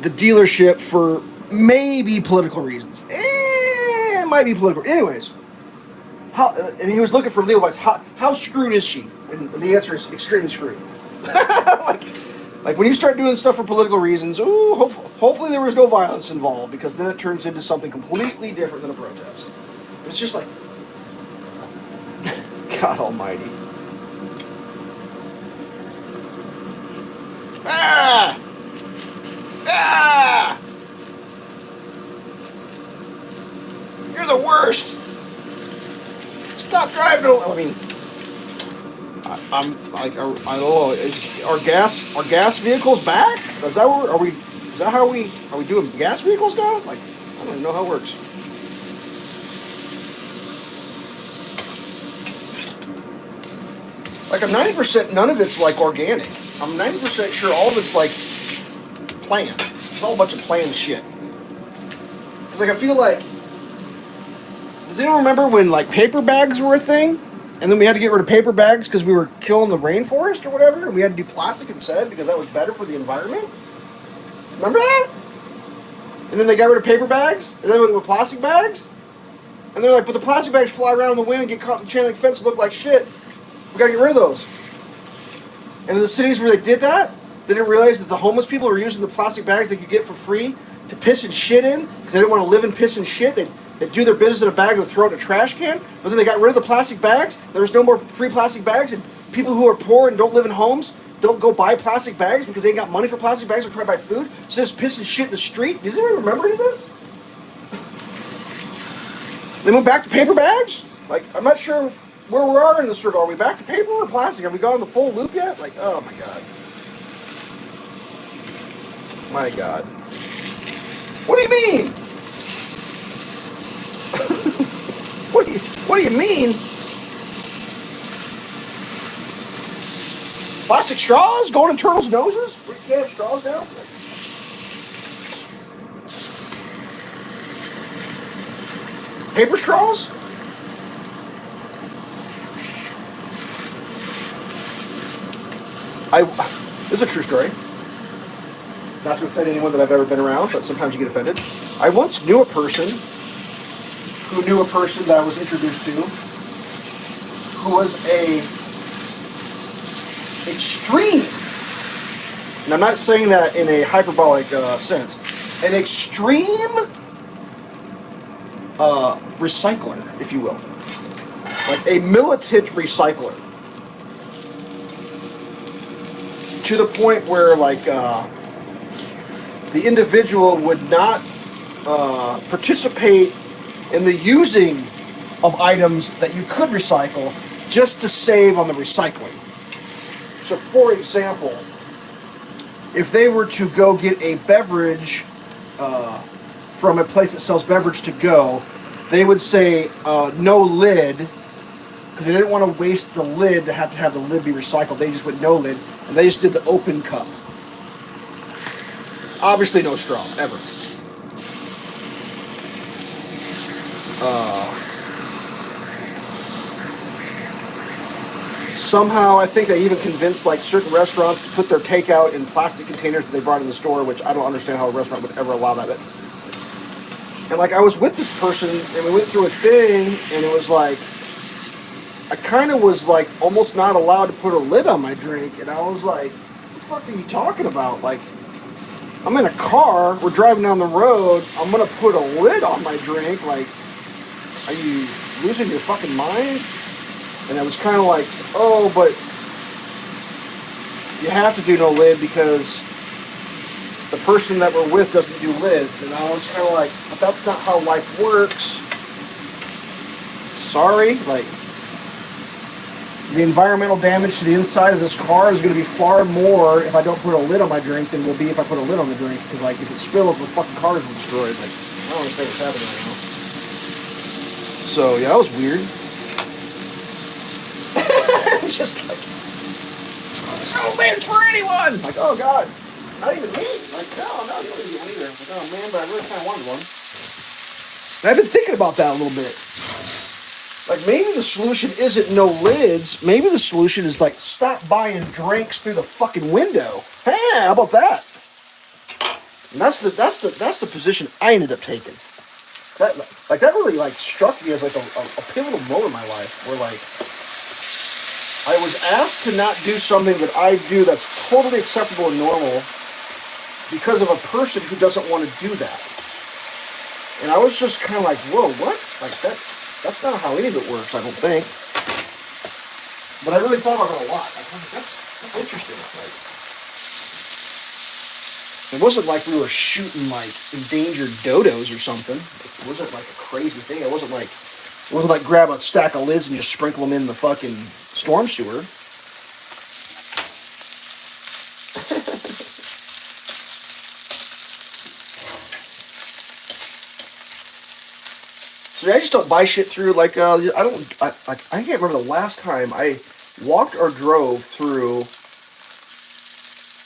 the dealership for maybe political reasons. It might be political. Anyways, and he was looking for legal advice. How screwed is she? And the answer is extremely screwed. like when you start doing stuff for political reasons, hopefully there was no violence involved, because then it turns into something completely different than a protest. It's just like, God almighty. Ah! Ah! You're the worst! Stop driving! I mean, I'm like, I don't know. Are gas vehicles back? Is that where, are we doing gas vehicles now? Like, I don't even know how it works. Like, I'm 90% none of it's like organic. I'm 90% sure all of it's like planned. It's all a bunch of planned shit. Cause like I feel like, does anyone remember when like paper bags were a thing? And then we had to get rid of paper bags because we were killing the rainforest or whatever, and we had to do plastic instead because that was better for the environment? Remember that? And then they got rid of paper bags, and then went with plastic bags? And they're like, but the plastic bags fly around in the wind and get caught in the chain link fence and look like shit. We gotta get rid of those. And in the cities where they did that, they didn't realize that the homeless people were using the plastic bags they could get for free to piss and shit in, because they didn't want to live in piss and shit. They'd do their business in a bag and throw it in a trash can. But then they got rid of the plastic bags. There was no more free plastic bags, and people who are poor and don't live in homes don't go buy plastic bags because they ain't got money for plastic bags or try to buy food. So just piss and shit in the street. Does anyone remember any of this? They went back to paper bags? Like, I'm not sure where we are in the circle. Are we back to paper or plastic? Have we gone the full loop yet? Like, oh my god. My god. What do you mean? What do you mean? Plastic straws going in turtles' noses? We can't have straws now? Paper straws? This is a true story. Not to offend anyone that I've ever been around, but sometimes you get offended. I once knew a person who knew a person that I was introduced to who was a extreme, and I'm not saying that in a hyperbolic sense, an extreme recycler, if you will. Like a militant recycler. To the point where, like, the individual would not participate in the using of items that you could recycle just to save on the recycling. So, for example, if they were to go get a beverage from a place that sells beverage to go, they would say no lid, because they didn't want to waste the lid to have the lid be recycled. They just went no lid, and they just did the open cup. Obviously no straw, ever. Somehow, I think they even convinced like certain restaurants to put their takeout in plastic containers that they brought in the store, which I don't understand how a restaurant would ever allow that. And like, I was with this person, and we went through a thing, and it was like, I kind of was like almost not allowed to put a lid on my drink, and I was like, what the fuck are you talking about? Like, I'm in a car, we're driving down the road, I'm gonna put a lid on my drink, like, are you losing your fucking mind? And I was kind of like, oh, but you have to do no lid because the person that we're with doesn't do lids. And I was kind of like, but that's not how life works. Sorry, like, the environmental damage to the inside of this car is going to be far more if I don't put a lid on my drink than will be if I put a lid on the drink. Because, like, if it spills, the fucking car is destroyed. Like, I don't understand what's happening right now. So yeah, that was weird. It's just like, no man's for anyone. Like, oh god, not even me. Like, no, you don't need one either. Like, oh man, but I really kind of wanted one. And I've been thinking about that a little bit. Like, maybe the solution isn't no lids. Maybe the solution is like stop buying drinks through the fucking window. Hey, how about that? And that's the position I ended up taking. That really like struck me as like a pivotal moment in my life where like I was asked to not do something that I do that's totally acceptable and normal because of a person who doesn't want to do that. And I was just kind of like, whoa, what? Like that's not how any of it works, I don't think. But I really thought about it a lot. Like, that's interesting. Like, it wasn't like we were shooting like endangered dodos or something. It wasn't like a crazy thing. It wasn't like grab a stack of lids and just sprinkle them in the fucking storm sewer. So I just don't buy shit through like I can't remember the last time I walked or drove through.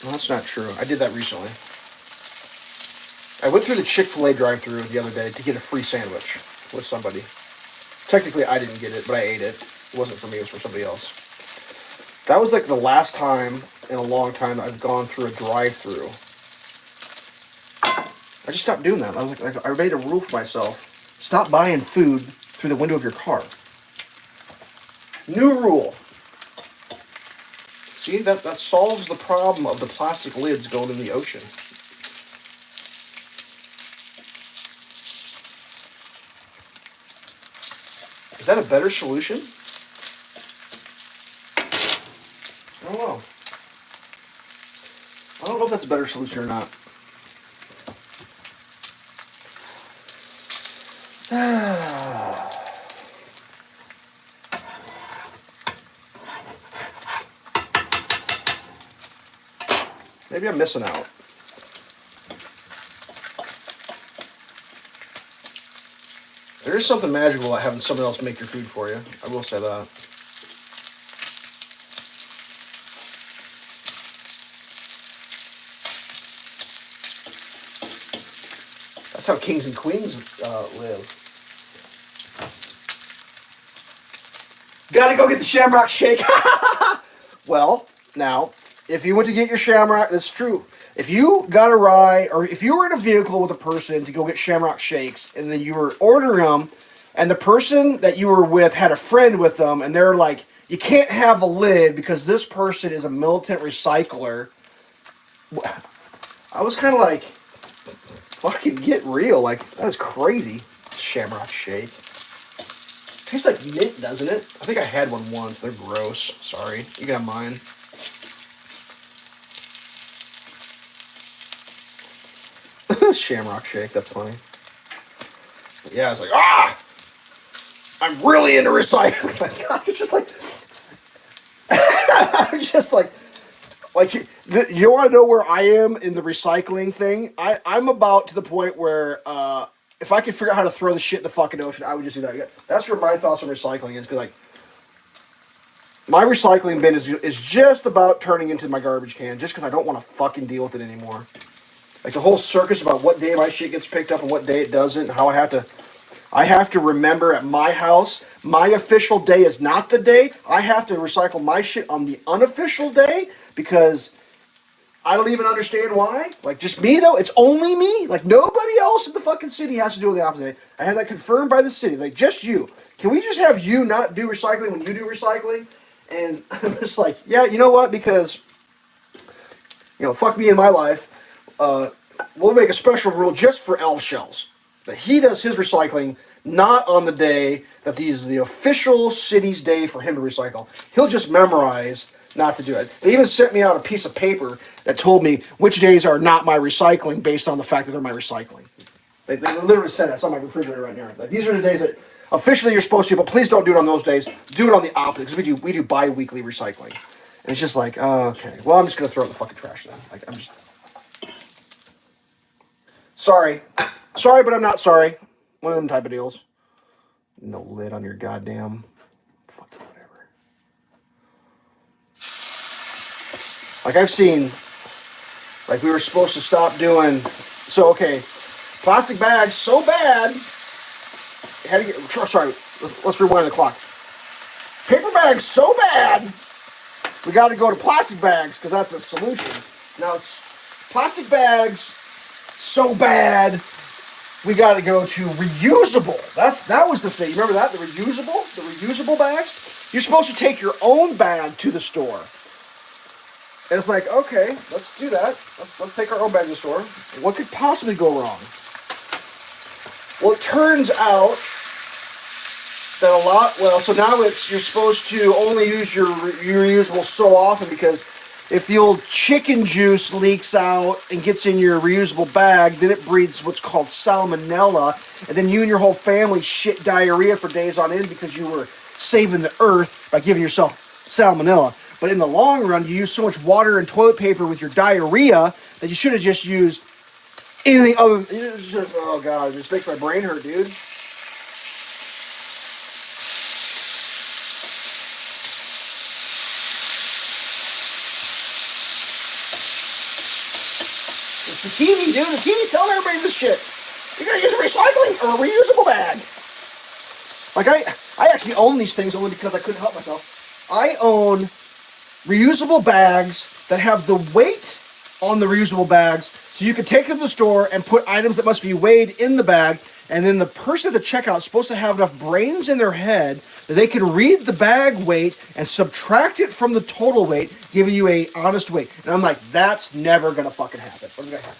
Well, that's not true. I did that recently. I went through the Chick-fil-A drive-thru the other day to get a free sandwich with somebody. Technically, I didn't get it, but I ate it. It wasn't for me, it was for somebody else. That was like the last time in a long time I've gone through a drive-thru. I just stopped doing that. I was like, I made a rule for myself. Stop buying food through the window of your car. New rule. See, that solves the problem of the plastic lids going in the ocean. Is that a better solution? I don't know. I don't know if that's a better solution or not. Maybe I'm missing out. There is something magical about having someone else make your food for you. I will say that. That's how kings and queens live. Gotta go get the Shamrock Shake. Well, now, if you went to get your Shamrock, that's true. If you got a ride, or if you were in a vehicle with a person to go get Shamrock Shakes, and then you were ordering them, and the person that you were with had a friend with them, and they're like, you can't have a lid because this person is a militant recycler. I was kind of like, fucking get real. Like, that is crazy. Shamrock Shake. Tastes like mint, doesn't it? I think I had one once. They're gross. Sorry. You can have mine. Shamrock Shake. That's funny. But yeah, I was like, I'm really into recycling. God, it's just like... I'm just like... you want to know where I am in the recycling thing? I'm about to the point where... if I could figure out how to throw the shit in the fucking ocean, I would just do that. That's where my thoughts on recycling is. Because, like, my recycling bin is just about turning into my garbage can. Just because I don't want to fucking deal with it anymore. Like, the whole circus about what day my shit gets picked up and what day it doesn't. And how I have to remember at my house, my official day is not the day. I have to recycle my shit on the unofficial day. Because... I don't even understand why. Like, just me, though? It's only me? Like, nobody else in the fucking city has to do the opposite. I had that confirmed by the city. Like, just you. Can we just have you not do recycling when you do recycling? And I'm just like, yeah, you know what? Because, fuck me in my life. We'll make a special rule just for Elveshelves. That he does his recycling not on the day that is the official city's day for him to recycle. He'll just memorize... not to do it. They even sent me out a piece of paper that told me which days are not my recycling based on the fact that they're my recycling. They literally said that. It's on my refrigerator right now. Like, these are the days that officially you're supposed to, but please don't do it on those days. Do it on the opposite, because we do bi-weekly recycling. And it's just like, oh, okay. Well, I'm just going to throw it in the fucking trash then. Like, I'm just... Sorry. Sorry, but I'm not sorry. One of them type of deals. No lid on your goddamn fucking whatever. Like I've seen, like we were supposed to stop doing. So okay, plastic bags so bad. Had to get. Sorry, let's rewind the clock. Paper bags so bad. We got to go to plastic bags because that's a solution. Now it's plastic bags so bad. We got to go to reusable. That was the thing. You remember that? The reusable bags? You're supposed to take your own bag to the store. And it's like, okay, let's do that. Let's take our own bag to the store. What could possibly go wrong? Well, it turns out that so now you're supposed to only use your reusable so often because if the old chicken juice leaks out and gets in your reusable bag, then it breeds what's called salmonella, and then you and your whole family shit diarrhea for days on end because you were saving the earth by giving yourself salmonella. But in the long run, you use so much water and toilet paper with your diarrhea that you should have just used anything other than... Oh, God, it just makes my brain hurt, dude. It's the TV, dude. The TV's telling everybody this shit. You gotta use a recycling or a reusable bag. Like, I actually own these things only because I couldn't help myself. I own reusable bags that have the weight on the reusable bags, so you can take them to the store and put items that must be weighed in the bag, and then the person at the checkout is supposed to have enough brains in their head that they can read the bag weight and subtract it from the total weight, giving you a honest weight. And I'm like, that's never gonna fucking happen. What's gonna happen?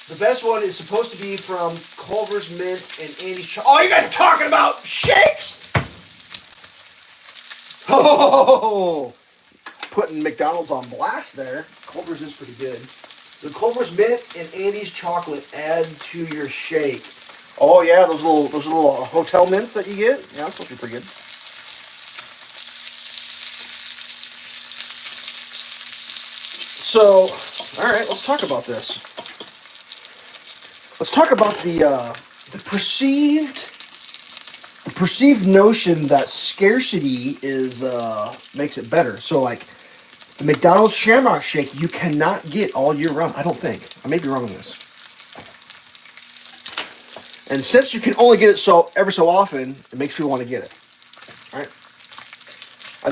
The best one is supposed to be from Culver's Mint and Andy's. Oh, you guys are talking about shakes? Oh, putting McDonald's on blast there. Culver's is pretty good. The Culver's Mint and Andy's chocolate add to your shake. Oh yeah, those little hotel mints that you get. Yeah, that's supposed to be pretty good. So, all right, let's talk about this. Let's talk about the perceived notion that scarcity is makes it better. So like the McDonald's Shamrock Shake, you cannot get all year round. I don't think. I may be wrong on this. And since you can only get it every so often, it makes people want to get it. All right.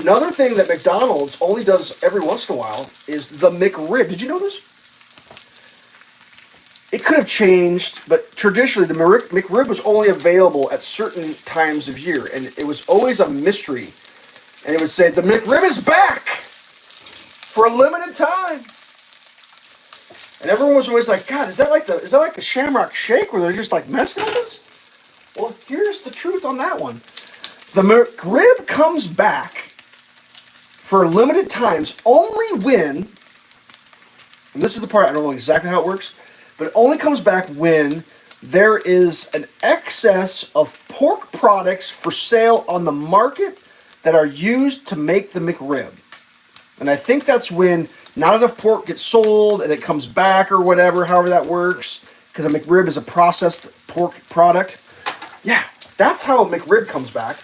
Another thing that McDonald's only does every once in a while is the McRib. Did you know this? It could have changed, but traditionally the McRib was only available at certain times of year, and it was always a mystery. And it would say, the McRib is back for a limited time. And everyone was always like, God, is that like the Shamrock Shake where they're just like messing with us? Well, here's the truth on that one. The McRib comes back for limited times only when, and this is the part I don't know exactly how it works, but it only comes back when there is an excess of pork products for sale on the market that are used to make the McRib. And I think that's when not enough pork gets sold and it comes back or whatever, however that works, because a McRib is a processed pork product. Yeah, that's how a McRib comes back.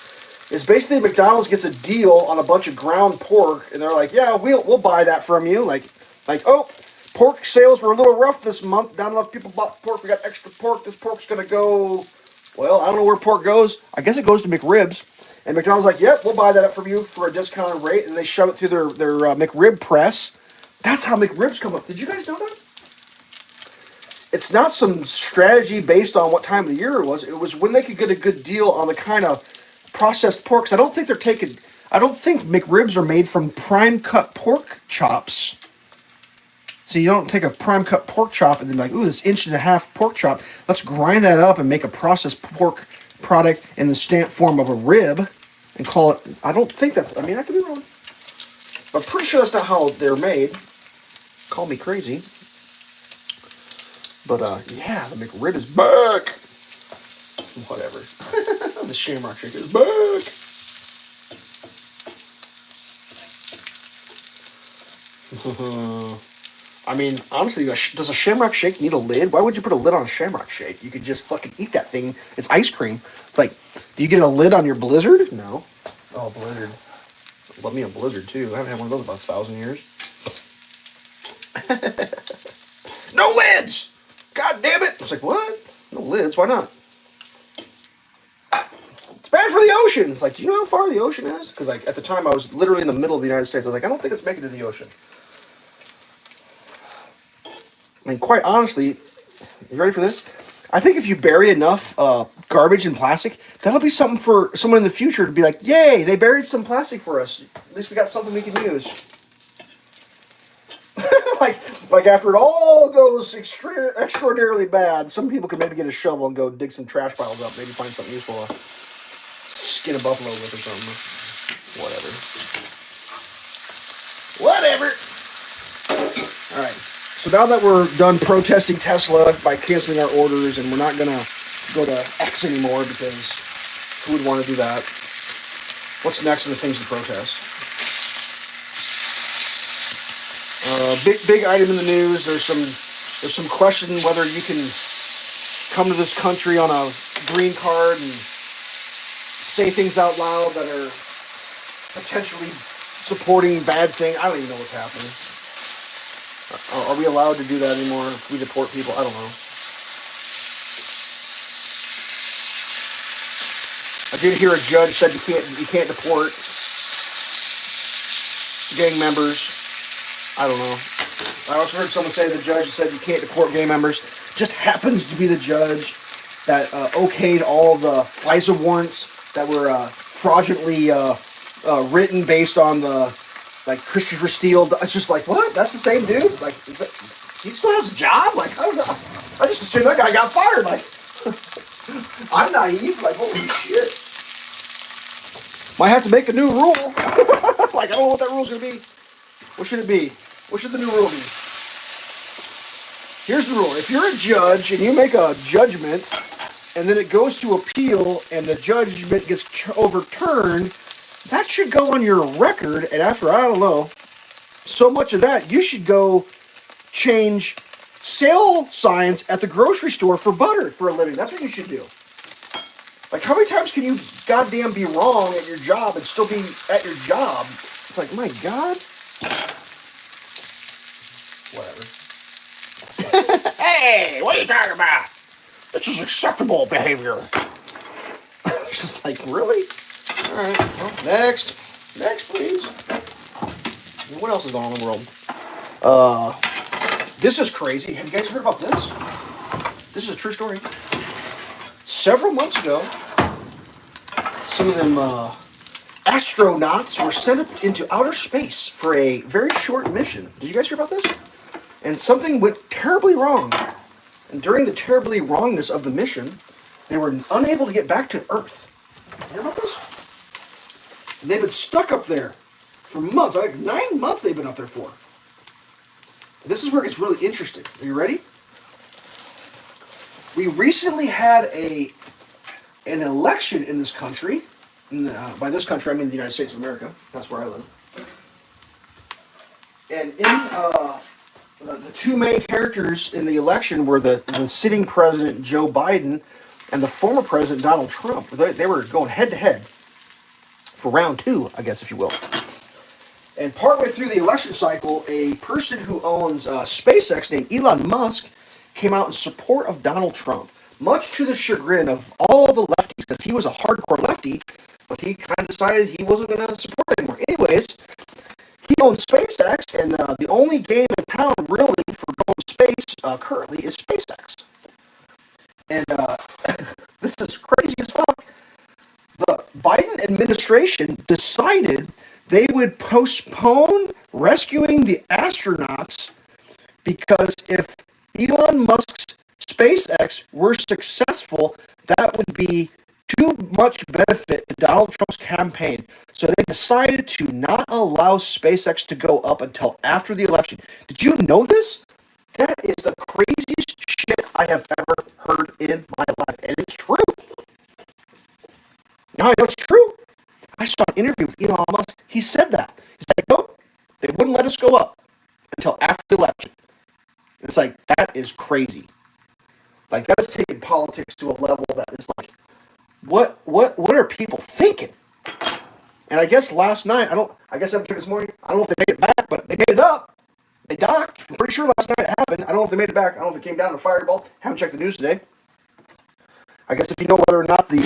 Is basically McDonald's gets a deal on a bunch of ground pork, and they're like, yeah, we'll buy that from you. Like, oh, pork sales were a little rough this month. Not enough people bought pork. We got extra pork. This pork's going to go, well, I don't know where pork goes. I guess it goes to McRibs. And McDonald's like, yep, we'll buy that up from you for a discounted rate. And they shove it through their McRib press. That's how McRibs come up. Did you guys know that? It's not some strategy based on what time of the year it was. It was when they could get a good deal on the kind of processed porks. I don't think McRibs are made from prime cut pork chops. So you don't take a prime cut pork chop and then be like, ooh, this 1.5 inch pork chop. Let's grind that up and make a processed pork product in the stamp form of a rib and call it. I don't think that's. I mean, I could be wrong. But I'm pretty sure that's not how they're made. Call me crazy. But yeah, the McRib is back. Whatever. The Shamrock Shake is back. I mean, honestly, does a Shamrock Shake need a lid? Why would you put a lid on a Shamrock Shake? You could just fucking eat that thing. It's ice cream. Like, do you get a lid on your Blizzard? No. Oh, Blizzard. Love me a Blizzard, too. I haven't had one of those in about 1,000 years. No lids! God damn it! It's like, what? No lids? Why not? It's bad for the ocean. It's like, do you know how far the ocean is? Because like at the time I was literally in the middle of the United States. I was like, I don't think it's making it to the ocean. I mean, quite honestly, you ready for this? I think if you bury enough garbage in plastic, that'll be something for someone in the future to be like, yay, they buried some plastic for us. At least we got something we can use. like after it all goes extraordinarily bad, some people can maybe get a shovel and go dig some trash piles up, maybe find something useful. Skin a buffalo with or something. Whatever. Alright. So now that we're done protesting Tesla by canceling our orders and we're not gonna go to X anymore because who would want to do that? What's next in the things to protest? Big item in the news. There's some question whether you can come to this country on a green card and say things out loud that are potentially supporting bad things. I don't even know what's happening. Are we allowed to do that anymore? We deport people? I don't know. I did hear a judge said you can't deport gang members. I don't know. I also heard someone say the judge said you can't deport gang members. Just happens to be the judge that okayed all the FISA warrants that were fraudulently written based on the Christopher Steele. It's just like, what? That's the same dude? Like, he still has a job? Like, I don't know. I just assumed that guy got fired. Like, I'm naive. Like, holy shit. Might have to make a new rule. Like, I don't know what that rule's gonna be. What should it be? What should the new rule be? Here's the rule. If you're a judge and you make a judgment and then it goes to appeal and the judgment gets overturned, that should go on your record. And after, I don't know, so much of that, you should go change sale signs at the grocery store for butter for a living. That's what you should do. Like, how many times can you goddamn be wrong at your job and still be at your job? It's like, my God. Whatever. Hey, what are you talking about? This is acceptable behavior. It's just like, really? All right. Well, next. Next, please. What else is going on in the world? This is crazy. Have you guys heard about this? This is a true story. Several months ago, some of them astronauts were sent up into outer space for a very short mission. Did you guys hear about this? And something went terribly wrong. And during the terribly wrongness of the mission, they were unable to get back to Earth. You hear about this? And they've been stuck up there for months. Like 9 months they've been up there for. This is where it gets really interesting. Are you ready? We recently had an election in this country. By this country, I mean the United States of America. That's where I live. And in the two main characters in the election were the sitting president, Joe Biden, and the former president, Donald Trump. They were going head-to-head for round two, I guess, if you will. And partway through the election cycle, a person who owns SpaceX named Elon Musk came out in support of Donald Trump, much to the chagrin of all the lefties, because he was a hardcore lefty, but he kind of decided he wasn't going to support it anymore. Anyways, he owns SpaceX, and the only game in town, really, for going to space currently is SpaceX. And this is crazy as fuck. The Biden administration decided they would postpone rescuing the astronauts because if Elon Musk's SpaceX were successful, that would be too much benefit to Donald Trump's campaign. So they decided to not allow SpaceX to go up until after the election. Did you know this? That is the craziest shit I have ever heard in my life. And it's true. Now I know it's true. I saw an interview with Elon Musk. He said that. He's like, nope, they wouldn't let us go up until after the election. Like, that is taking politics to a level that is like, what are people thinking? And I guess last night, I guess I haven't checked this morning. I don't know if they made it back, but they made it up. They docked. I'm pretty sure last night it happened. I don't know if they made it back. I don't know if it came down to Fireball. Haven't checked the news today. I guess if you know whether or not the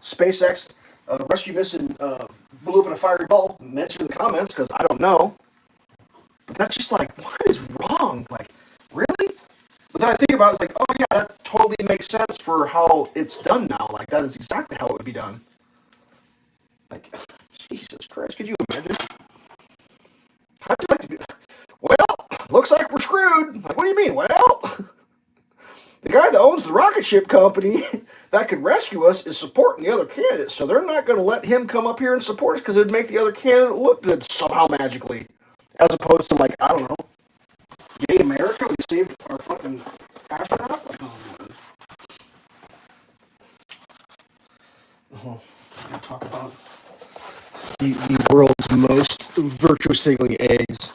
SpaceX rescue mission blew up in a fiery ball, mention in the comments, because I don't know. But that's just like, what is wrong? Like, really? But then I think about it, it's like, oh yeah, that totally makes sense for how it's done now. Like, that is exactly how it would be done. Like, Jesus Christ, could you imagine? How'd you like to be? Well, looks like we're screwed. Like, what do you mean? Well, the guy that owns the rocket ship company that could rescue us is supporting the other candidate, so they're not going to let him come up here and support us because it would make the other candidate look good somehow magically. As opposed to, like, I don't know, Gay America, we saved our fucking astronauts? Like, oh, man. Oh, I'm going to talk about the world's most virtue signaling eggs.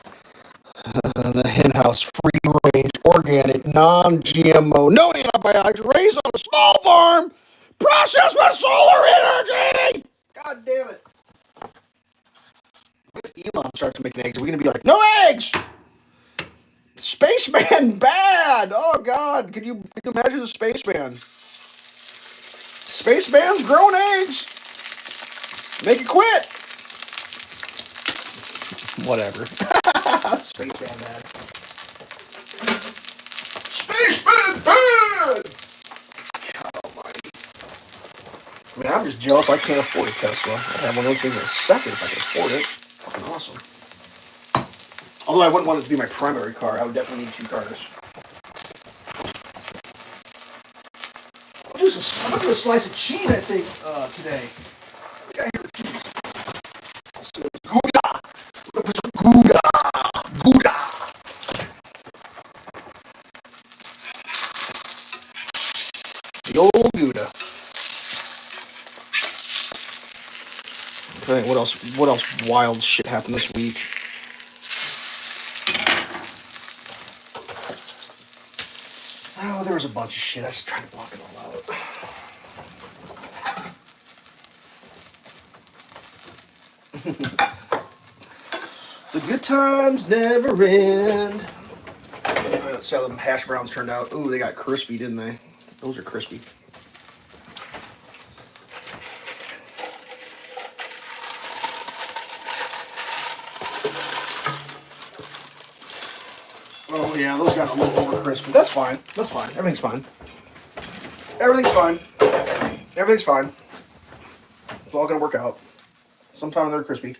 The henhouse, free range, organic, non-GMO, no antibiotics, raised on a small farm, processed with solar energy! God damn it. What if Elon starts making eggs? Are we going to be like, no eggs? Spaceman bad! Oh God, could you imagine the Spaceman? Spaceman's growing eggs! Make it quit! Whatever. Spaceman bad. Spaceman bad! God almighty. I mean, I'm just jealous I can't afford a Tesla. I'd have one of those things in a second if I could afford it. Fucking awesome. Although I wouldn't want it to be my primary car, I would definitely need two cars. I'm gonna do a slice of cheese, I think, today. What do I got here for cheese? Gouda! Gouda! Gouda! The old Gouda. Okay, what else wild shit happened this week? Oh, there was a bunch of shit. I was trying to block it all out. The good times never end. Let's see how the hash browns turned out. Ooh, they got crispy, didn't they? Those are crispy. Oh yeah, those got a little over crispy. That's fine. That's fine. Everything's fine. Everything's fine. Everything's fine. It's all gonna work out. Sometimes they're crispy.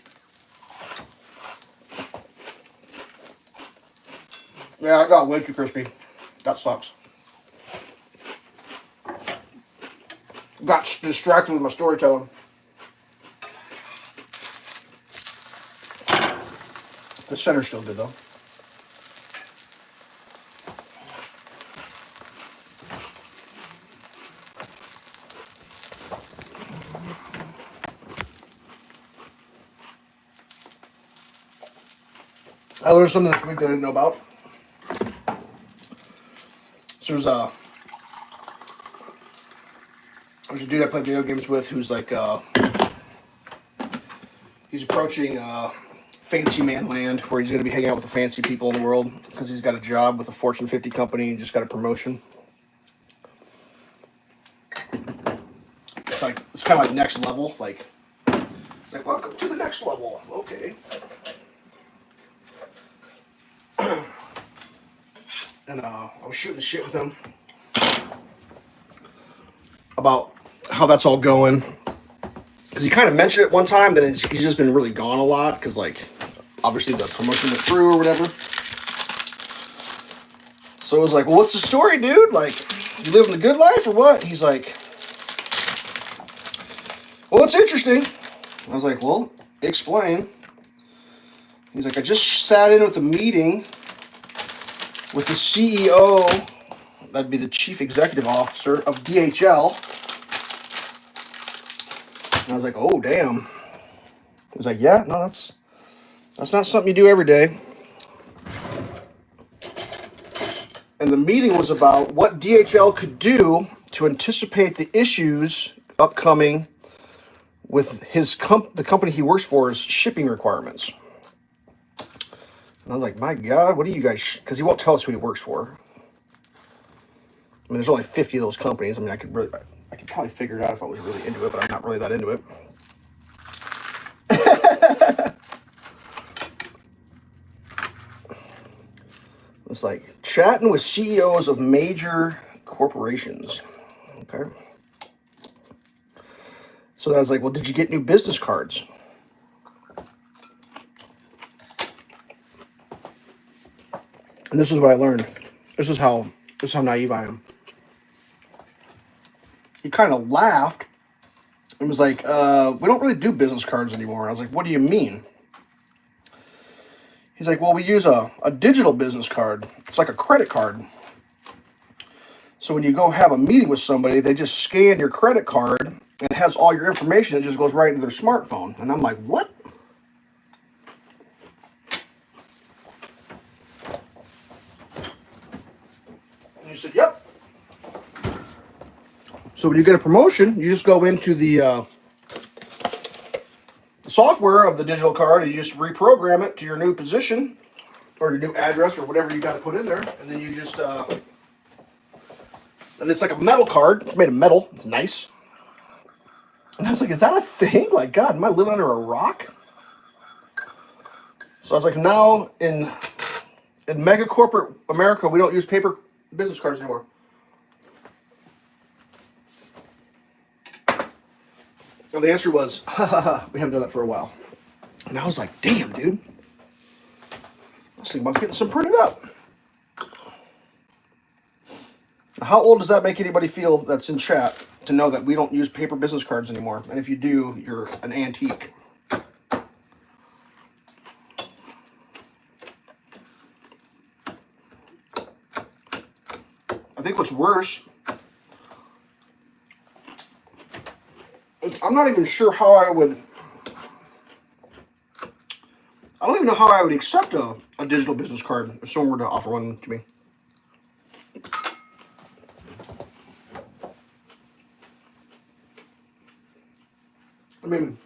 Yeah, I got way too crispy. That sucks. Got distracted with my storytelling. The center's still good though. I learned something this week that I didn't know about. So there's a dude I play video games with who's like, he's approaching fancy man land where he's going to be hanging out with the fancy people in the world because he's got a job with a Fortune 50 company and just got a promotion. It's like, it's kind of like next level. Like, it's like, welcome to the next level. Okay. And I was shooting the shit with him about how that's all going. Because he kind of mentioned it one time, then he's just been really gone a lot. Because, like, obviously the promotion went through or whatever. So it was like, well, what's the story, dude? Like, you living the good life or what? He's like, well, it's interesting. I was like, well, explain. He's like, I just sat in with a meeting with the CEO, that'd be the Chief Executive Officer of DHL. And I was like, oh, damn. He was like, yeah, no, that's not something you do every day. And the meeting was about what DHL could do to anticipate the issues upcoming with the company he works for, is shipping requirements. And I was like, my God, what do you guys? Because he won't tell us who he works for. I mean, there's only 50 of those companies. I mean, I could probably figure it out if I was really into it, but I'm not really that into it. It's like chatting with CEOs of major corporations. Okay. So then I was like, well, did you get new business cards? And this is what I learned. This is how naive I am. He kind of laughed and was like, we don't really do business cards anymore. And I was like, what do you mean? He's like, well, we use a digital business card. It's like a credit card. So when you go have a meeting with somebody, they just scan your credit card and it has all your information. It just goes right into their smartphone. And I'm like, what? And he said, yep. So when you get a promotion, you just go into the software of the digital card and you just reprogram it to your new position or your new address or whatever you got to put in there. And then you just, and it's like a metal card. It's made of metal. It's nice. And I was like, is that a thing? Like, God, am I living under a rock? So I was like, now in mega corporate America, we don't use paper business cards anymore. And the answer was, ha ha ha, we haven't done that for a while. And I was like, damn, dude. I was thinking about getting some printed up. How old does that make anybody feel that's in chat to know that we don't use paper business cards anymore? And if you do, you're an antique. I think what's worse, I'm not even sure how I don't even know how I would accept a digital business card if someone were to offer one to me. I mean,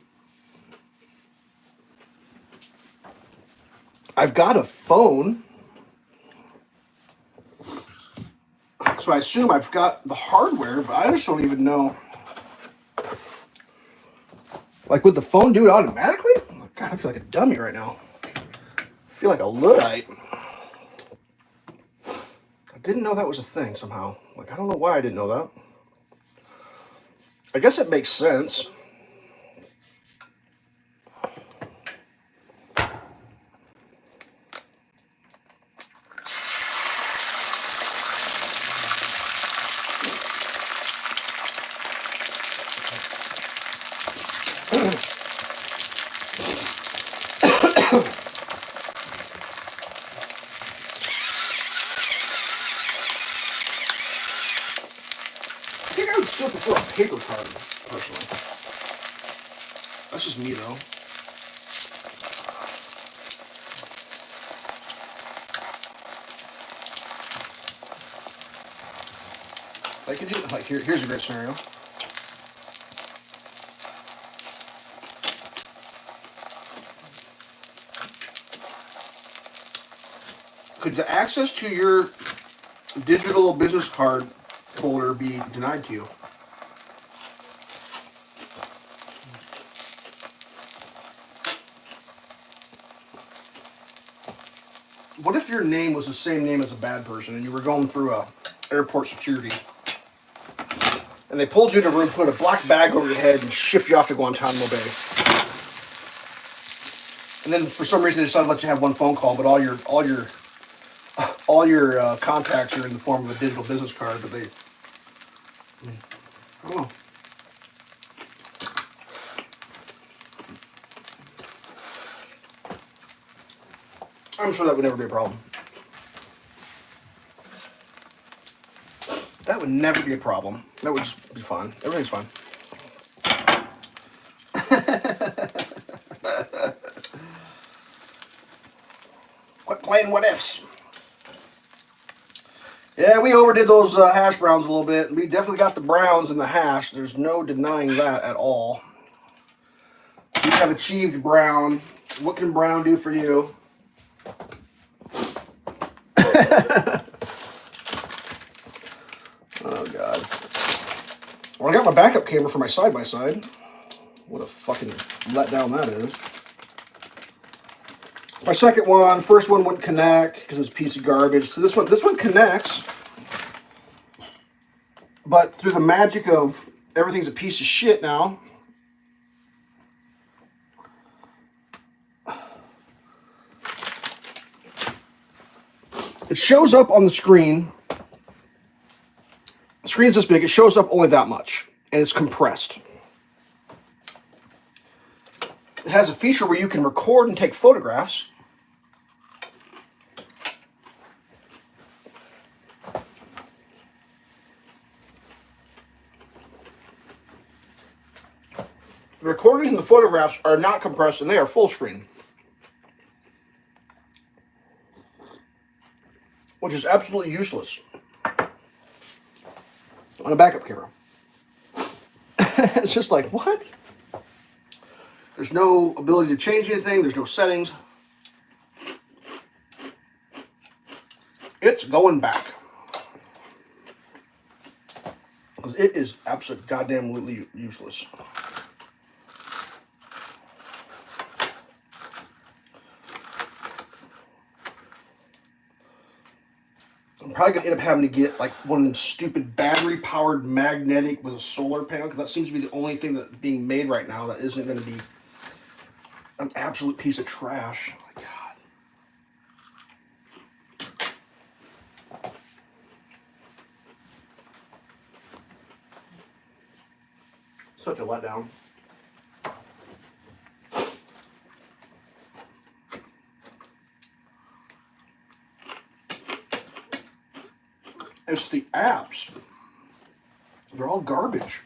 I've got a phone, so I assume I've got the hardware, but I just don't even know. Like, would the phone do it automatically? God, I feel like a dummy right now. I feel like a Luddite. I didn't know that was a thing somehow. Like, I don't know why I didn't know that. I guess it makes sense. I think I would still prefer a paper card, personally. That's just me, though. I could do, like, here's a great scenario. Could the access to your digital business card folder be denied to you? What if your name was the same name as a bad person and you were going through airport security and they pulled you in a room, put a black bag over your head and shipped you off to Guantanamo Bay? And then for some reason they decided to let you have one phone call, but all your contacts are in the form of a digital business card, but I don't know. I'm sure that would never be a problem. That would never be a problem. That would just be fine. Everything's fine. Quit playing what ifs. Yeah, we overdid those hash browns a little bit. We definitely got the browns in the hash. There's no denying that at all. We have achieved brown. What can brown do for you? Oh, God. Well, I got my backup camera for my side-by-side. What a fucking letdown that is. My second one, first one wouldn't connect because it was a piece of garbage. So this one connects. But through the magic of everything's a piece of shit now, it shows up on the screen. The screen's this big, it shows up only that much, and it's compressed. It has a feature where you can record and take photographs. The recordings and the photographs are not compressed, and they are full screen. Which is absolutely useless on a backup camera. It's just like, what? There's no ability to change anything. There's no settings. It's going back. Because it is absolutely goddamn useless. I'm probably going to end up having to get like one of them stupid battery-powered magnetic with a solar panel, because that seems to be the only thing that's being made right now that isn't going to be an absolute piece of trash. Oh my God. Such a letdown. It's the apps. They're all garbage.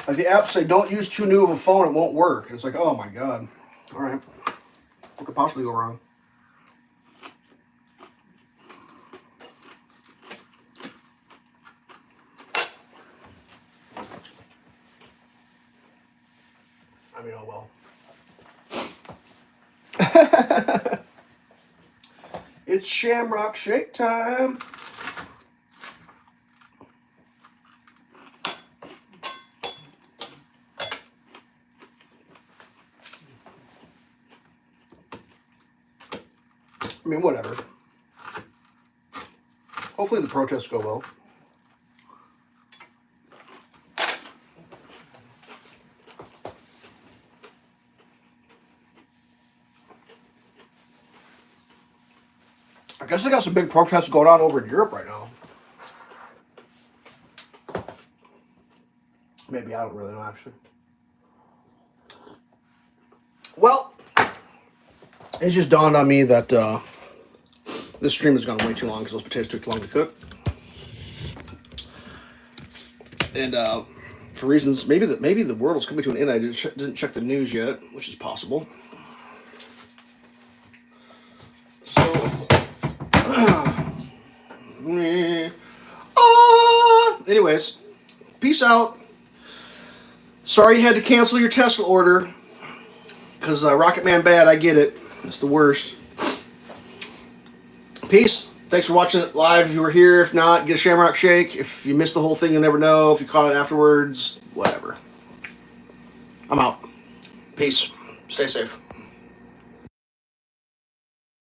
Like the apps say, don't use too new of a phone, it won't work. And it's like, oh my God. All right. What could possibly go wrong? I mean, oh well. It's Shamrock Shake time. I mean, whatever. Hopefully the protests go well. I guess they got some big protests going on over in Europe right now. Maybe, I don't really know, actually. Well, it just dawned on me that this stream has gone way too long because those potatoes took too long to cook. And for reasons, maybe the world is coming to an end. I didn't check the news yet, which is possible. So, anyways, peace out. Sorry you had to cancel your Tesla order because Rocket Man bad. I get it. It's the worst. Peace. Thanks for watching it live if you were here. If not, get a Shamrock Shake. If you missed the whole thing, you'll never know. If you caught it afterwards, whatever. I'm out. Peace. Stay safe.